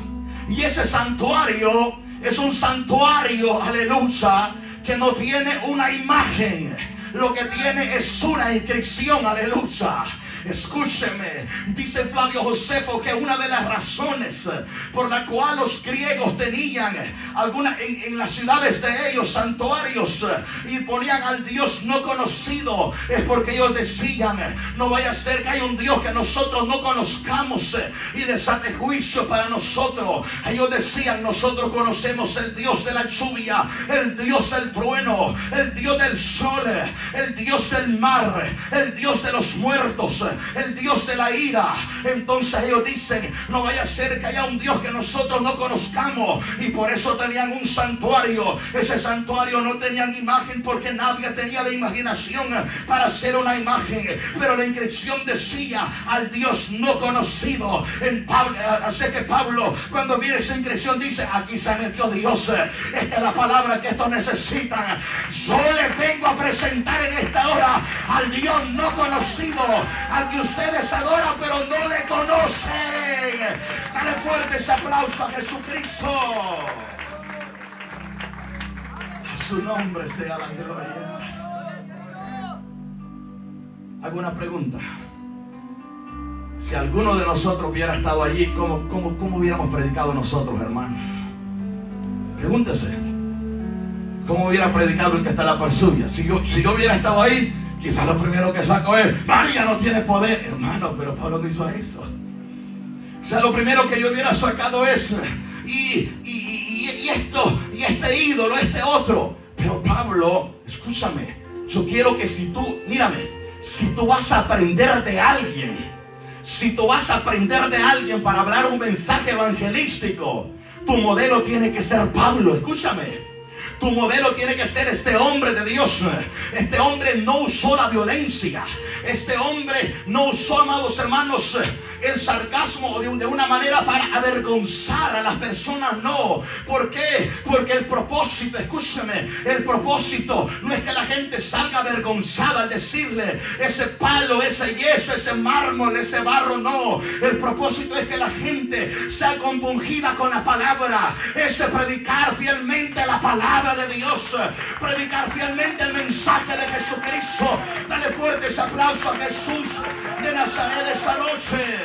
y ese santuario es un santuario, aleluya, que no tiene una imagen, lo que tiene es una inscripción, aleluya. Escúcheme, dice Flavio Josefo que una de las razones por la cual los griegos tenían en las ciudades de ellos santuarios y ponían al Dios no conocido es porque ellos decían: no vaya a ser que haya un Dios que nosotros no conozcamos y desate juicio para nosotros. Ellos decían: nosotros conocemos el Dios de la lluvia, el Dios del trueno, el Dios del sol, el Dios del mar, el Dios de los muertos, el Dios de la ira. Entonces ellos dicen: no vaya a ser que haya un Dios que nosotros no conozcamos, y por eso tenían un santuario. Ese santuario no tenían imagen porque nadie tenía la imaginación para hacer una imagen, pero la inscripción decía: al Dios no conocido. Así que Pablo, cuando viene esa inscripción, dice: aquí se metió Dios. Esta es la palabra que estos necesitan. Yo les vengo a presentar en esta hora al Dios no conocido, al que ustedes adoran pero no le conocen. Dale fuerte ese aplauso a Jesucristo. A su nombre sea la gloria. Hago una pregunta: si alguno de nosotros hubiera estado allí, ¿cómo hubiéramos predicado nosotros, hermano? Pregúntese, ¿cómo hubiera predicado el que está en la par suya? Si yo hubiera estado ahí, quizás lo primero que saco es: María no tiene poder. Hermano, pero Pablo no hizo eso. O sea, lo primero que yo hubiera sacado es y esto, y este ídolo, este otro. Pero Pablo, escúchame, yo quiero que si tú vas a aprender de alguien, para hablar un mensaje evangelístico, tu modelo tiene que ser Pablo. Escúchame. Tu modelo tiene que ser este hombre de Dios. Este hombre no usó la violencia. Este hombre no usó, amados hermanos, el sarcasmo de una manera para avergonzar a las personas. No. ¿Por qué? Porque el propósito, escúcheme, el propósito no es que la gente salga avergonzada al decirle: ese palo, ese yeso, ese mármol, ese barro. No. El propósito es que la gente sea compungida con la palabra. Es de predicar fielmente la palabra de Dios, predicar fielmente el mensaje de Jesucristo. Dale fuerte ese aplauso a Jesús de Nazaret esta noche.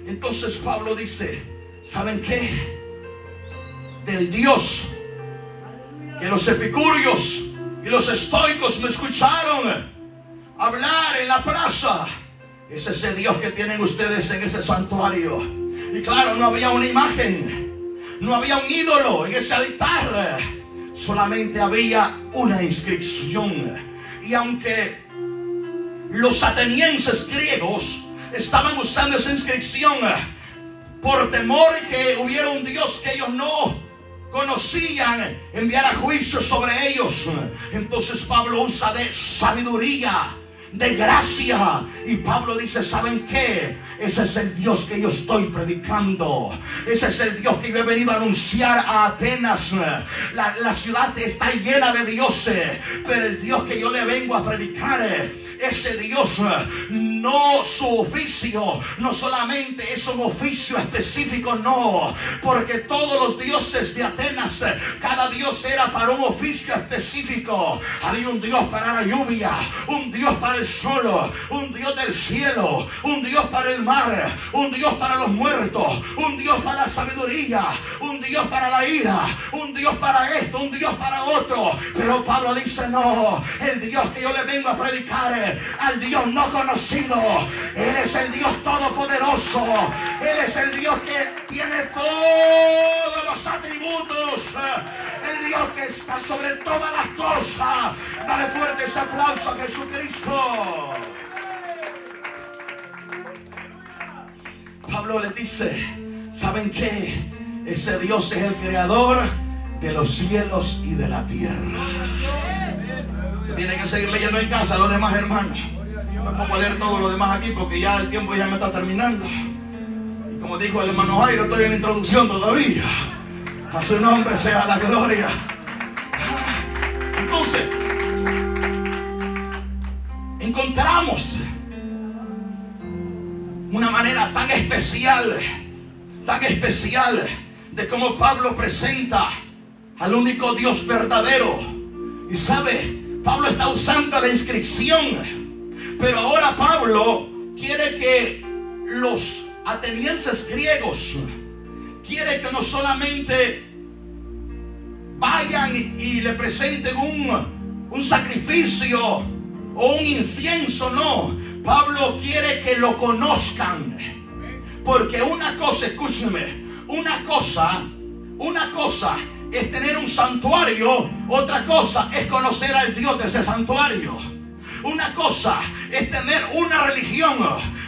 Entonces Pablo dice: ¿saben qué? Del Dios que los epicúreos y los estoicos me escucharon hablar en la plaza, es ese Dios que tienen ustedes en ese santuario. Y claro, no había una imagen, no había un ídolo en ese altar, solamente había una inscripción. Y aunque los atenienses griegos estaban usando esa inscripción por temor que hubiera un Dios que ellos no conocían enviar a juicio sobre ellos. Entonces Pablo usa de sabiduría, de gracia, y Pablo dice: ¿saben qué? Ese es el Dios que yo estoy predicando. Ese es el Dios que yo he venido a anunciar a Atenas. La ciudad está llena de dioses, pero el Dios que yo le vengo a predicar, ese Dios, no su oficio, no solamente es un oficio específico, no, porque todos los dioses de Atenas, cada dios era para un oficio específico. Había un Dios para la lluvia, un Dios para el sol, un Dios del cielo, un Dios para el mar, un Dios para los muertos, un Dios para la sabiduría, un Dios para la ira, un Dios para esto, un Dios para otro. Pero Pablo dice: no, el Dios que yo le vengo a predicar, al Dios no conocido. Él es el Dios todopoderoso. Él es el Dios que tiene todos los atributos, el Dios que está sobre todas las cosas. Dale fuerte ese aplauso a Jesucristo. Pablo les dice: ¿saben qué? Ese Dios es el creador de los cielos y de la tierra. Tienen que seguir leyendo en casa los demás hermanos. Yo me pongo a leer todo lo demás aquí porque ya el tiempo ya me está terminando. Y como dijo el hermano Jairo, estoy en la introducción todavía. A su nombre sea la gloria. Entonces, encontramos una manera tan especial de cómo Pablo presenta al único Dios verdadero. Y sabe, Pablo está usando la inscripción, pero ahora Pablo quiere que los atenienses griegos, quiere que no solamente vayan y le presenten un sacrificio o un incienso, no. Pablo quiere que lo conozcan, porque una cosa, escúcheme, una cosa es tener un santuario, otra cosa es conocer al Dios de ese santuario. Una cosa es tener una religión,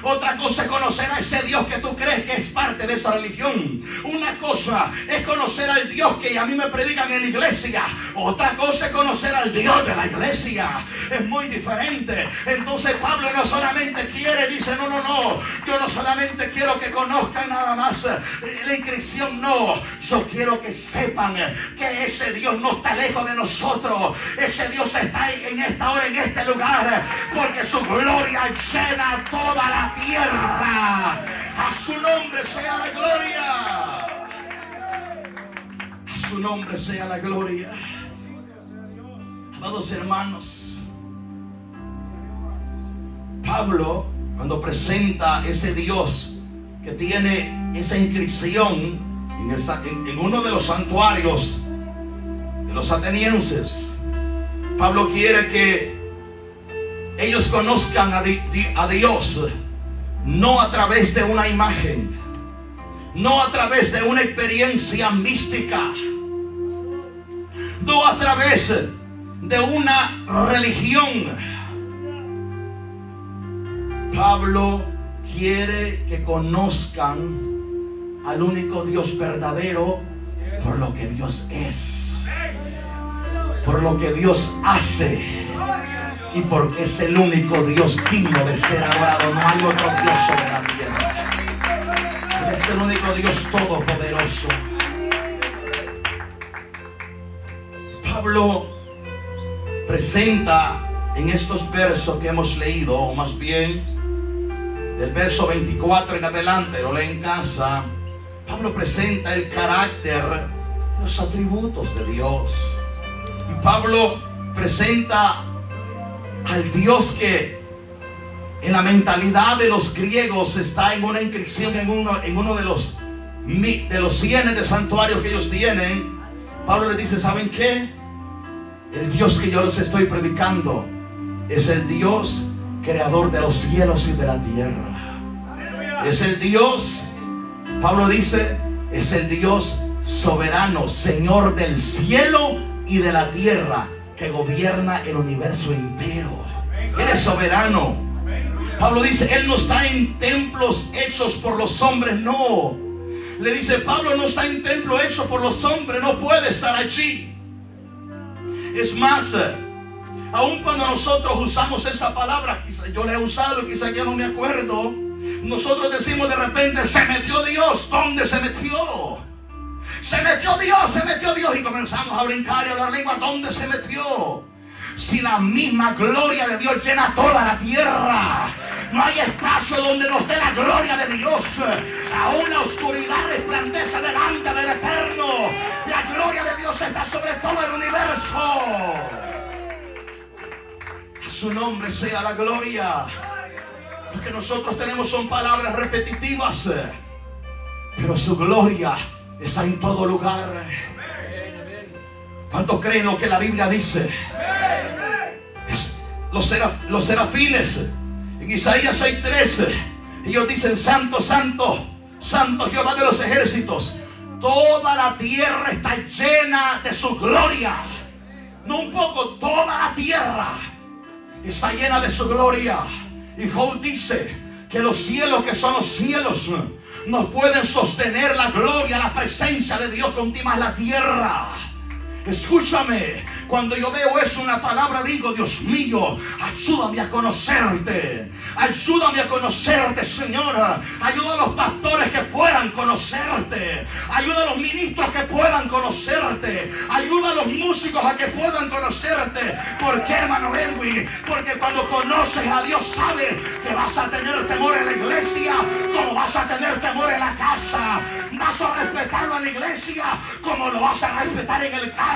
otra cosa es conocer a ese Dios que tú crees que es parte de esa religión. Una cosa es conocer al Dios que a mí me predican en la iglesia, otra cosa es conocer al Dios de la iglesia. Es muy diferente. Entonces Pablo no solamente quiere, dice: no, yo no solamente quiero que conozcan nada más la inscripción, no, yo quiero que sepan que ese Dios no está lejos de nosotros. Ese Dios está en esta hora, en este lugar, porque su gloria llena toda la tierra. A su nombre sea la gloria. A su nombre sea la gloria. Amados hermanos, Pablo, cuando presenta ese Dios que tiene esa inscripción en uno de los santuarios de los atenienses, Pablo quiere que ellos conozcan a Dios, no a través de una imagen, no a través de una experiencia mística, no a través de una religión. Pablo quiere que conozcan al único Dios verdadero por lo que Dios es, por lo que Dios hace, y porque es el único Dios digno de ser adorado. No hay otro Dios sobre la tierra. Él es el único Dios todopoderoso. Pablo presenta en estos versos que hemos leído, o más bien del verso 24 en adelante, lo lee en casa. Pablo presenta el carácter, los atributos de Dios. Y Pablo presenta al Dios que en la mentalidad de los griegos está en una inscripción en uno de los cientos de santuarios que ellos tienen. Pablo les dice: ¿saben qué? El Dios que yo les estoy predicando es el Dios creador de los cielos y de la tierra. Es el Dios, Pablo dice, es el Dios soberano, Señor del cielo y de la tierra, que gobierna el universo entero. Él es soberano. Pablo dice: Él no está en templos hechos por los hombres, no. Le dice, Pablo no está en templo hecho por los hombres, no puede estar allí. Es más, aun cuando nosotros usamos esa palabra, quizá yo la he usado y quizá ya no me acuerdo, nosotros decimos de repente, se metió Dios. ¿Dónde se metió? Se metió Dios, y comenzamos a brincar y a hablar lengua. ¿Dónde se metió? Si la misma gloria de Dios llena toda la tierra, no hay espacio donde no esté la gloria de Dios. Aún la oscuridad resplandece delante del Eterno. La gloria de Dios está sobre todo el universo. A su nombre sea la gloria. Lo que nosotros tenemos son palabras repetitivas, pero su gloria está en todo lugar. ¿Cuántos creen lo que la Biblia dice? Los serafines en Isaías 6:13, ellos dicen, santo, santo, santo Jehová de los ejércitos. Toda la tierra está llena de su gloria. No un poco, toda la tierra está llena de su gloria. Y Job dice que los cielos, que son los cielos, no pueden sostener la gloria, la presencia de Dios continua en la tierra. Escúchame, cuando yo veo eso, una palabra, digo, Dios mío, ayúdame a conocerte. Ayúdame a conocerte, Señora. Ayuda a los pastores que puedan conocerte. Ayuda a los ministros que puedan conocerte. Ayuda a los músicos a que puedan conocerte. ¿Por qué, hermano Edwin? Porque cuando conoces a Dios, sabes que vas a tener temor en la iglesia como vas a tener temor en la casa. Vas a respetarlo en la iglesia como lo vas a respetar en el carro.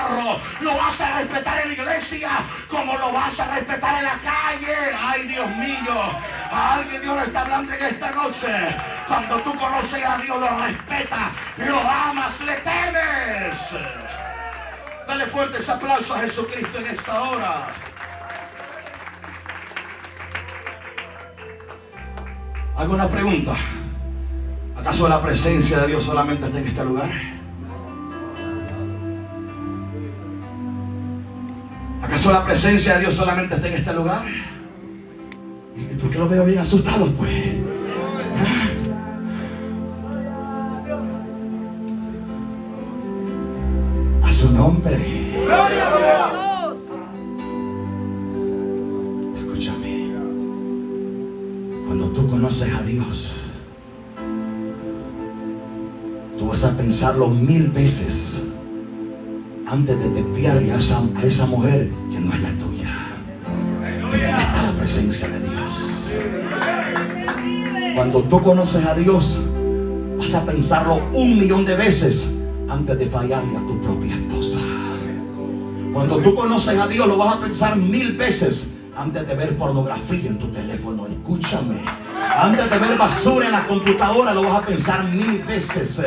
Lo vas a respetar en la iglesia como lo vas a respetar en la calle. Ay, Dios mío, a alguien Dios le está hablando en esta noche. Cuando tú conoces a Dios, lo respetas, lo amas, le temes. Dale fuertes aplausos a Jesucristo en esta hora. Hago una pregunta. ¿Acaso la presencia de Dios solamente está en este lugar? ¿Acaso la presencia de Dios solamente está en este lugar? ¿Y por qué los veo bien asustados, pues? A su nombre. Escúchame. Cuando tú conoces a Dios, tú vas a pensarlo 1000 veces antes de testearle a esa mujer que no es la tuya. Porque ahí está la presencia de Dios. Cuando tú conoces a Dios, vas a pensarlo 1.000.000 de veces antes de fallarle a tu propia esposa. Cuando tú conoces a Dios, lo vas a pensar 1000 veces antes de ver pornografía en tu teléfono. Escúchame. Antes de ver basura en la computadora, lo vas a pensar 1000 veces.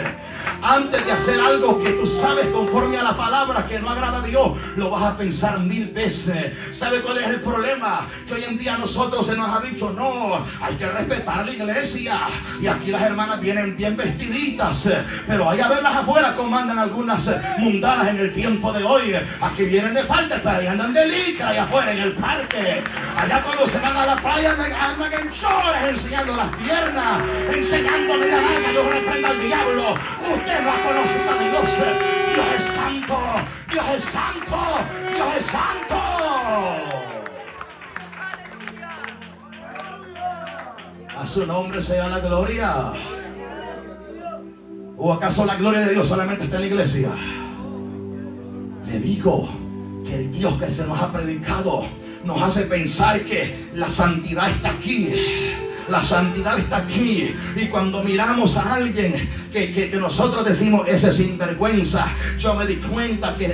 Antes de hacer algo que tú sabes conforme a la palabra que no agrada a Dios, lo vas a pensar 1000 veces. ¿Sabe cuál es el problema? Que hoy en día a nosotros se nos ha dicho, no, hay que respetar la iglesia. Y aquí las hermanas vienen bien vestiditas, pero ahí a verlas afuera como andan algunas mundanas en el tiempo de hoy. Aquí vienen de falda, pero ahí andan de licra allá afuera en el parque. Allá cuando se van a la playa andan en chores, enseñando las piernas, enseñándole la nalga. Dios reprenda al diablo. Usted no ha conocido a Dios. Dios es santo. Dios es santo. Dios es santo. A su nombre sea la gloria. ¿O acaso la gloria de Dios solamente está en la iglesia? Le digo que el Dios que se nos ha predicado nos hace pensar que la santidad está aquí. La santidad está aquí. Y cuando miramos a alguien que nosotros decimos, ese sinvergüenza, yo me di cuenta que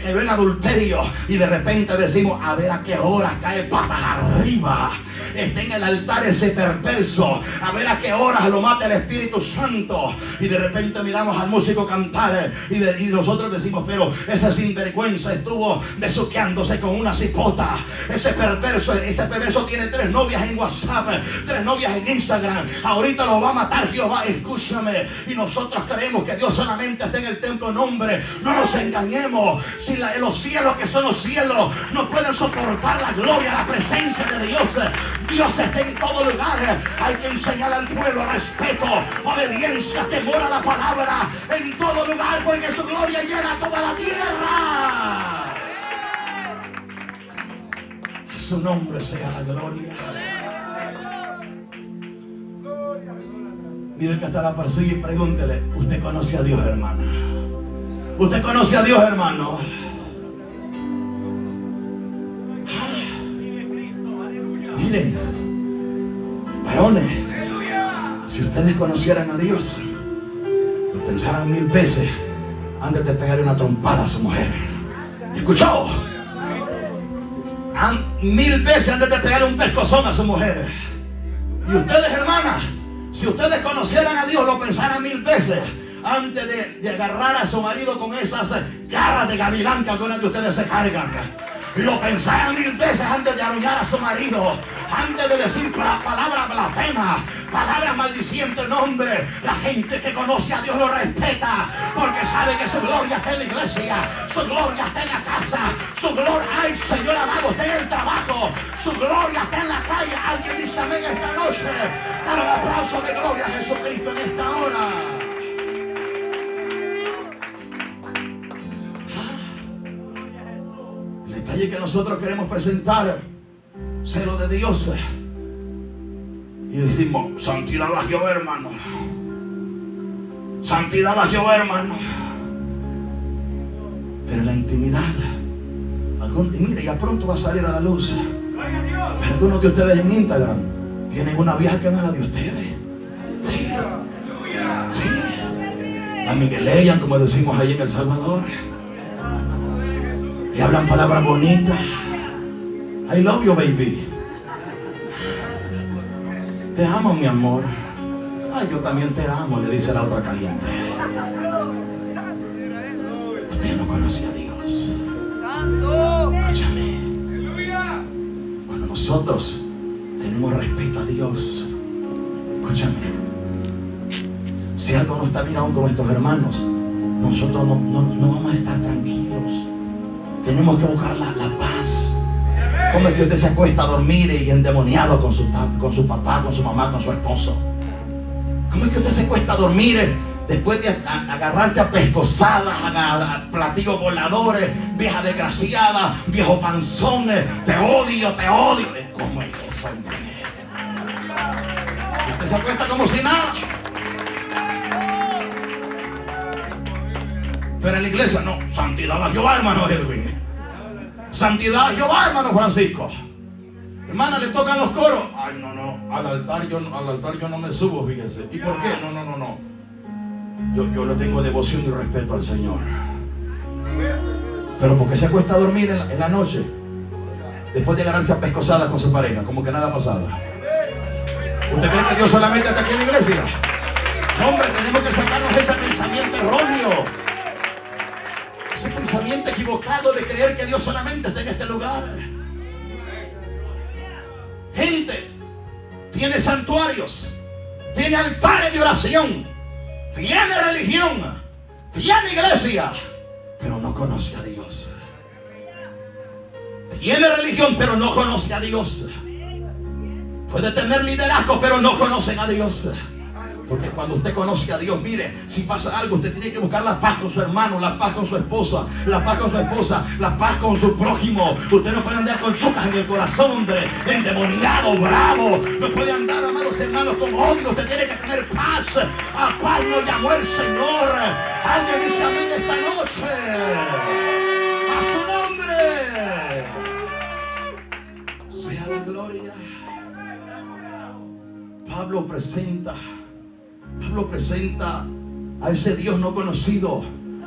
quedó en adulterio, y de repente decimos, a ver a qué hora cae patas arriba, está en el altar ese perverso, a ver a qué hora lo mata el Espíritu Santo. Y de repente miramos al músico cantar, y nosotros decimos, pero ese sinvergüenza estuvo besuqueándose con una cipota. Ese perverso tiene 3 novias en WhatsApp, 3 novias en Instagram. Ahorita lo va a matar Jehová, escúchame. Y nosotros creemos que Dios solamente está en el templo. No, hombre, no nos engañemos. Si los cielos, que son los cielos, no pueden soportar la gloria, la presencia de Dios, Dios está en todo lugar. Hay que enseñar al pueblo respeto, obediencia, temor a la palabra en todo lugar, porque su gloria llena toda la tierra. A su nombre sea la gloria. Mire que hasta la persigue y pregúntele: ¿usted conoce a Dios, hermana? ¿Usted conoce a Dios, hermano? Miren, varones, si ustedes conocieran a Dios, lo pensaran 1000 veces antes de pegarle una trompada a su mujer. ¿Escuchó? 1000 veces antes de pegarle un pescozón a su mujer. Y ustedes, hermanas, si ustedes conocieran a Dios, lo pensaran 1000 veces antes de agarrar a su marido con esas garras de gavilán que algunas de ustedes se cargan. Lo pensaran 1000 veces antes de aruñar a su marido, antes de decir palabras blasfemas, palabras maldicientes. No, hombre, la gente que conoce a Dios lo respeta, porque sabe que su gloria está en la iglesia, su gloria está en la casa, su gloria, ay Señor amado, está en el trabajo, su gloria está en la calle. Alguien dice amén esta noche. Dale un aplauso de gloria a Jesucristo en esta hora. Allí que nosotros queremos presentar celo de Dios y decimos: santidad a Jehová, hermano, santidad a Jehová, hermano. Pero la intimidad, y mire, ya pronto va a salir a la luz, pero algunos de ustedes en Instagram tienen una vieja que no es la de ustedes. Sí, sí. La Migueleyan, como decimos allí en El Salvador. Y hablan palabras bonitas. I love you, baby. Te amo, mi amor. Ay, yo también te amo, le dice la otra caliente. Usted no conoce a Dios. Escúchame. Cuando nosotros tenemos respeto a Dios, escúchame, si algo no está bien aún con nuestros hermanos, nosotros no vamos a estar tranquilos. Tenemos que buscar la paz. ¿Cómo es que usted se acuesta a dormir y endemoniado con su papá, con su mamá, con su esposo? ¿Cómo es que usted se acuesta a dormir después de agarrarse a pescosadas, a platillos voladores, vieja desgraciada, viejo panzón, te odio, te odio? ¿Cómo es eso, hombre? Usted se acuesta como si nada. Pero en la iglesia, no, santidad a Jehová, hermano Edwin. Santidad a Jehová, hermano Francisco. Hermana, le tocan los coros. Ay, no, al altar yo no me subo, fíjese. ¿Y por qué? No. Yo le tengo devoción y respeto al Señor. Pero porque se acuesta a dormir en la noche, después de agarrarse a pescosadas con su pareja, como que nada ha pasado. ¿Usted cree que Dios solamente está aquí en la iglesia? No, hombre, tenemos que sacarnos ese pensamiento erróneo, ese pensamiento equivocado de creer que Dios solamente está en este lugar. Gente tiene santuarios, tiene altares de oración, tiene religión, tiene iglesia, pero no conoce a Dios. Tiene religión, pero no conoce a Dios. Puede tener liderazgo, pero no conocen a Dios. Porque cuando usted conoce a Dios, mire, si pasa algo, usted tiene que buscar la paz con su hermano, la paz con su esposa, la paz con su esposa, la paz con su prójimo. Usted no puede andar con chucas en el corazón, hombre, endemoniado, bravo. No puede andar, amados hermanos, con odio. Usted tiene que tener paz. A paz nos llamó el Señor. Alguien dice amén esta noche. A su nombre sea la gloria. Pablo presenta a ese Dios no conocido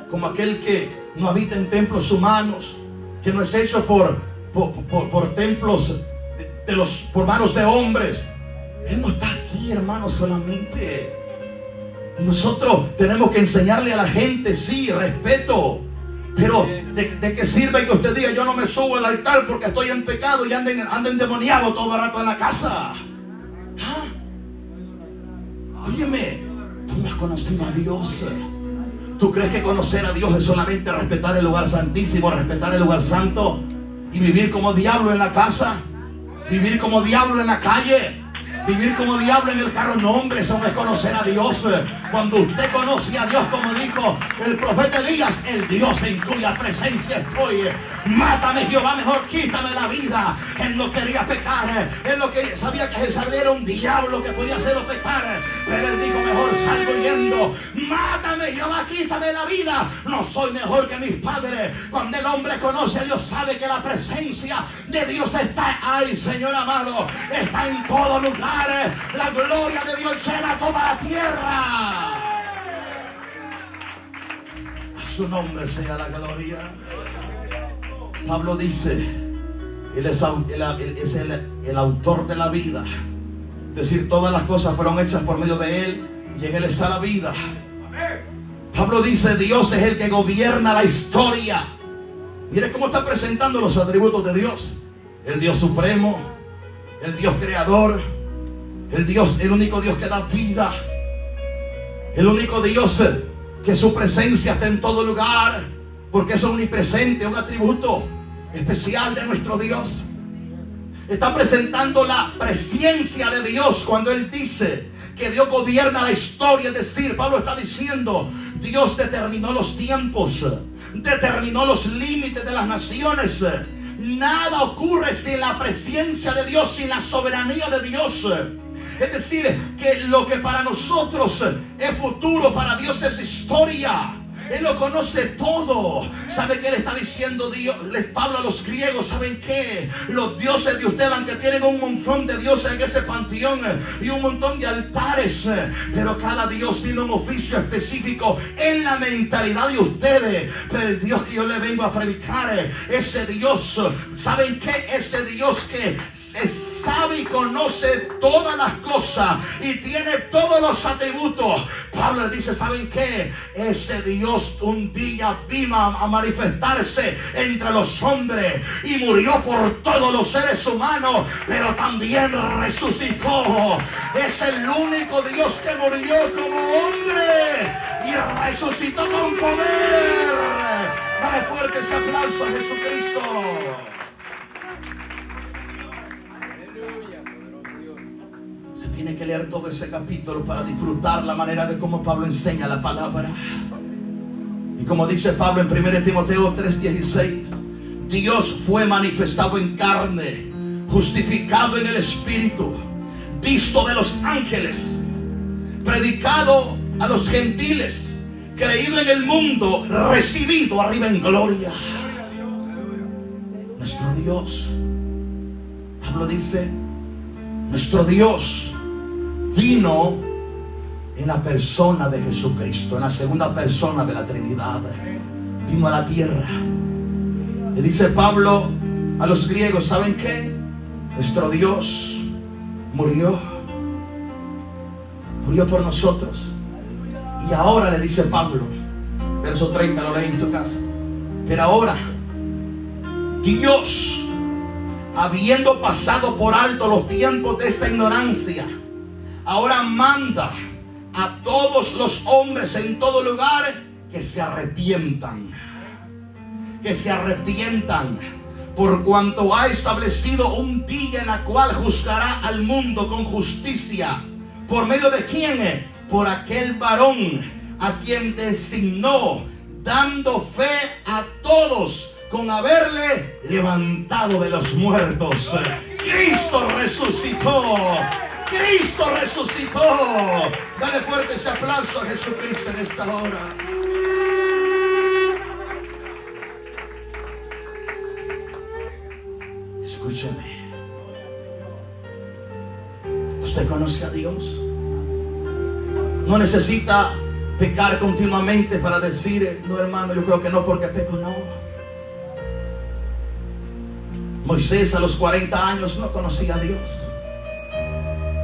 como aquel que no habita en templos humanos, que no es hecho por templos por manos de hombres. Él no está aquí, hermanos, solamente. Nosotros tenemos que enseñarle a la gente, sí, respeto, pero ¿de qué sirve que usted diga: yo no me subo al altar porque estoy en pecado y anda endemoniado todo el rato en la casa? ¿Ah? Óyeme, tú no has conocido a Dios. ¿Tú crees que conocer a Dios es solamente respetar el lugar santísimo, respetar el lugar santo y vivir como diablo en la casa? Vivir como diablo en la calle, vivir como diablo en el carro. No, hombre, eso no es conocer a Dios. Cuando usted conoce a Dios, como dijo el profeta Elías, el Dios en cuya presencia estoy. Mátame, Jehová, mejor quítame la vida. Él no quería pecar, él no quería, sabía que Jezabel era un diablo que podía hacerlo pecar, pero él dijo, mejor salgo huyendo. Mátame, Jehová, quítame la vida. No soy mejor que mis padres. Cuando el hombre conoce a Dios, sabe que la presencia de Dios está ahí, Señor amado, está en todo lugar. La gloria de Dios llena toda la tierra. A su nombre sea la gloria. Pablo dice, él es el autor de la vida. Es decir, todas las cosas fueron hechas por medio de él y en él está la vida. Pablo dice, Dios es el que gobierna la historia. Mire cómo está presentando los atributos de Dios. El Dios supremo, el Dios creador, el único Dios que da vida, el único Dios que su presencia está en todo lugar, porque es omnipresente, un atributo especial de nuestro Dios. Está presentando la presencia de Dios cuando él dice que Dios gobierna la historia. Es decir, Pablo está diciendo, Dios determinó los tiempos, determinó los límites de las naciones. Nada ocurre sin la presencia de Dios, sin la soberanía de Dios. Es decir, que lo que para nosotros es futuro, para Dios es historia. Él lo conoce todo. ¿Sabe qué le está diciendo Dios? Pablo a los griegos, ¿saben qué? Los dioses de ustedes, aunque tienen un montón de dioses en ese panteón y un montón de altares, pero cada dios tiene un oficio específico en la mentalidad de ustedes. Pero el Dios que yo le vengo a predicar, ese Dios, ¿saben qué? Ese Dios que se sabe y conoce todas las cosas y tiene todos los atributos. Pablo le dice, ¿saben qué? Ese Dios un día vino a manifestarse entre los hombres y murió por todos los seres humanos, pero también resucitó. Es el único Dios que murió como hombre y resucitó con poder. Dale fuerte ese aplauso a Jesucristo. Se tiene que leer todo ese capítulo para disfrutar la manera de cómo Pablo enseña la palabra. Y como dice Pablo en 1 Timoteo 3:16, Dios fue manifestado en carne, justificado en el Espíritu, visto de los ángeles, predicado a los gentiles, creído en el mundo, recibido arriba en gloria. Nuestro Dios, Pablo dice, nuestro Dios vino en la persona de Jesucristo, en la segunda persona de la Trinidad. Vino a la tierra. Le dice Pablo a los griegos, ¿saben qué? Nuestro Dios murió por nosotros. Y ahora le dice Pablo, verso 30, lo leí en su casa, pero ahora Dios, habiendo pasado por alto los tiempos de esta ignorancia, ahora manda a todos los hombres en todo lugar que se arrepientan. Que se arrepientan, por cuanto ha establecido un día en la cual juzgará al mundo con justicia. ¿Por medio de quién? Por aquel varón a quien designó, dando fe a todos con haberle levantado de los muertos. Cristo resucitó. Cristo resucitó. Dale fuerte ese aplauso a Jesucristo en esta hora. Escúcheme. ¿Usted conoce a Dios? No necesita pecar continuamente para decir, no hermano, yo creo que no porque peco, no. Moisés a los 40 años no conocía a Dios.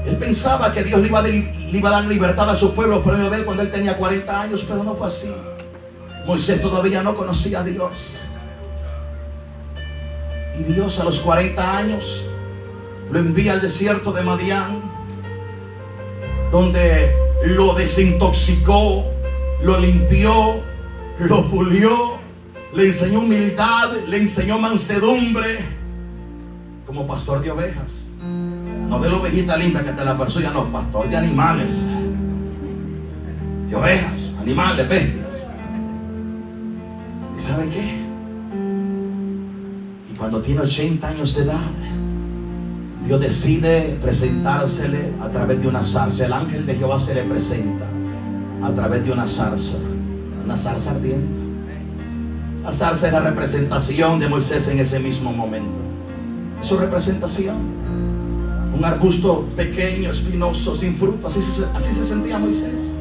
Él pensaba que Dios le iba a dar libertad a su pueblo por medio de él cuando él tenía 40 años, pero no fue así. Moisés todavía no conocía a Dios. Y Dios a los 40 años lo envía al desierto de Madián donde lo desintoxicó, lo limpió, lo pulió, le enseñó humildad, le enseñó mansedumbre, como pastor de ovejas. No de la ovejita linda que te la persuya, no, pastor de animales, de ovejas, animales, bestias. ¿Y sabe qué? Y cuando tiene 80 años de edad, Dios decide presentársele a través de una zarza. El ángel de Jehová se le presenta a través de una zarza ardiente. La zarza es la representación de Moisés en ese mismo momento. Su representación, un arbusto pequeño, espinoso, sin fruto. Así se sentía Moisés.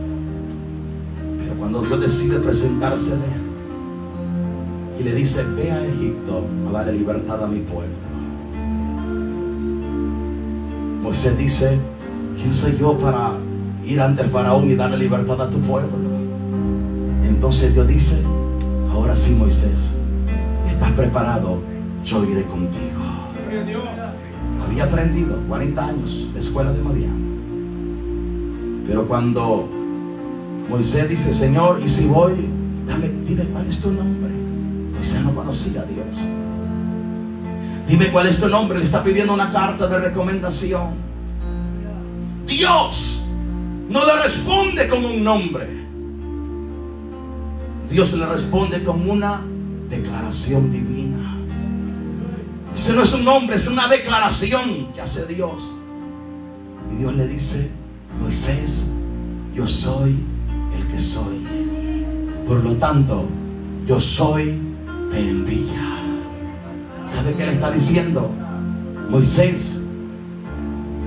Pero cuando Dios decide presentársele y le dice: ve a Egipto a darle libertad a mi pueblo, Moisés dice: ¿quién soy yo para ir ante el faraón y darle libertad a tu pueblo? Entonces Dios dice: ahora sí, Moisés, ¿estás preparado? Yo iré contigo. Había aprendido 40 años la escuela de Madián. Pero cuando Moisés dice: Señor, ¿y si voy? Dime cuál es tu nombre. Moisés no conocía a Dios. Dime cuál es tu nombre. Le está pidiendo una carta de recomendación. Dios no le responde con un nombre. Dios le responde con una declaración divina. Ese no es un nombre, es una declaración que hace Dios. Y Dios le dice: Moisés, yo soy el que soy. Por lo tanto, yo soy, te envía. ¿Sabe qué le está diciendo? Moisés,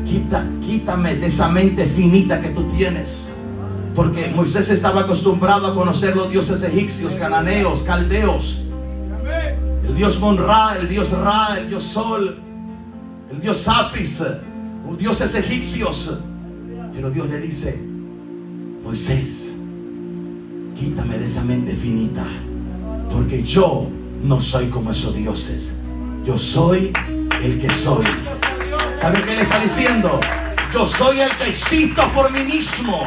quítame de esa mente finita que tú tienes. Porque Moisés estaba acostumbrado a conocer los dioses egipcios, cananeos, caldeos. El dios Monra, el dios Ra, el dios Sol, el dios Apis, los dioses egipcios. Pero Dios le dice: Moisés, quítame de esa mente finita, porque yo no soy como esos dioses. Yo soy el que soy. ¿Sabe qué le está diciendo? Yo soy el que existo por mí mismo.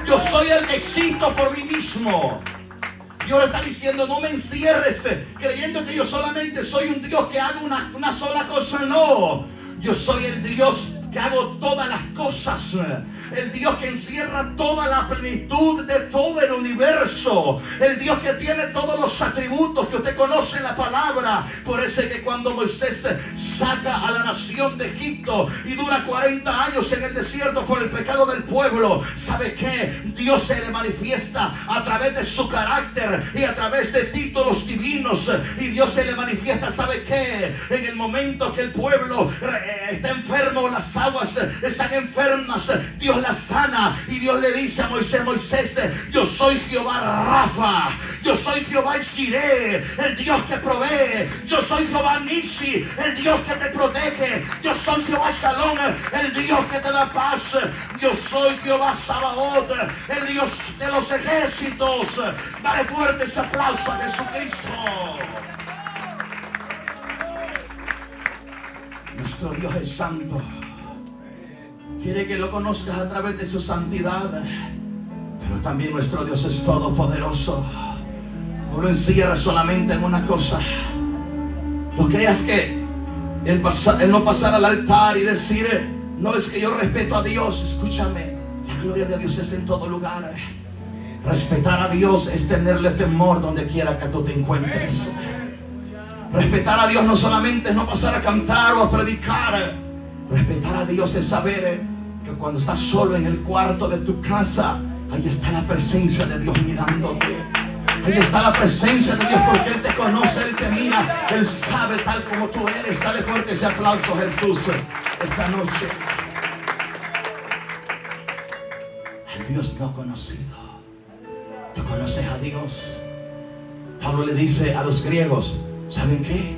Yo soy el que existo por mí mismo. Dios le está diciendo: no me encierres creyendo que yo solamente soy un Dios que hago una sola cosa. No, yo soy el Dios que hago todas las cosas, el Dios que encierra toda la plenitud de todo el universo, el Dios que tiene todos los atributos que usted conoce en la palabra. Por eso es que cuando Moisés saca a la nación de Egipto y dura 40 años en el desierto por el pecado del pueblo, ¿sabe qué? Dios se le manifiesta a través de su carácter y a través de títulos divinos. Y Dios se le manifiesta, ¿sabe qué? En el momento que el pueblo está enfermo, las aguas están enfermas, Dios las sana. Y Dios le dice a Moisés: Moisés, yo soy Jehová Rafa, yo soy Jehová Jireh, el Dios que provee. Yo soy Jehová Nisi, el Dios que te protege. Yo soy Jehová Shalom, el Dios que te da paz. Yo soy Jehová Sabaoth, el Dios de los ejércitos. Dale fuerte ese aplauso a Jesucristo. Nuestro Dios es santo. Quiere que lo conozcas a través de su santidad. Pero también nuestro Dios es todopoderoso. No lo encierres solamente en una cosa. No creas que Él no pasar al altar y decir: no, es que yo respeto a Dios. Escúchame, la gloria de Dios es en todo lugar. Respetar a Dios es tenerle temor donde quiera que tú te encuentres. Respetar a Dios no solamente es no pasar a cantar o a predicar. Respetar a Dios es saber que cuando estás solo en el cuarto de tu casa, ahí está la presencia de Dios mirándote. Ahí está la presencia de Dios, porque Él te conoce, Él te mira, Él sabe tal como tú eres. Dale fuerte ese aplauso, Jesús, esta noche. El Dios no conocido. ¿Tú conoces a Dios? Pablo le dice a los griegos: ¿saben qué?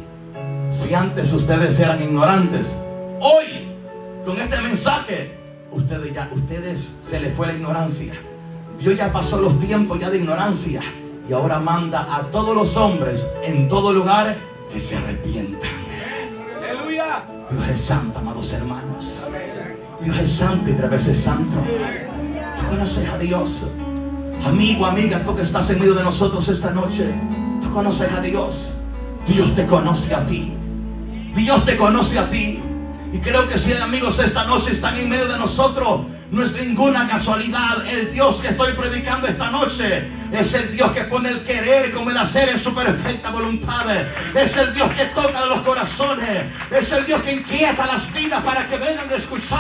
Si antes ustedes eran ignorantes, hoy con este mensaje ustedes se les fue la ignorancia. Dios ya pasó los tiempos ya de ignorancia y ahora manda a todos los hombres en todo lugar que se arrepientan. Aleluya. Dios es santo, amados hermanos. Dios es santo y 3 veces santo. Tú conoces a Dios. Amigo, amiga, tú que estás en medio de nosotros esta noche, tú conoces a Dios. Dios te conoce a ti. Dios te conoce a ti. Y creo que si hay amigos esta noche están en medio de nosotros, no es ninguna casualidad. El Dios que estoy predicando esta noche es el Dios que pone el querer como el hacer en su perfecta voluntad. Es el Dios que toca los corazones. Es el Dios que inquieta las vidas para que vengan a escuchar.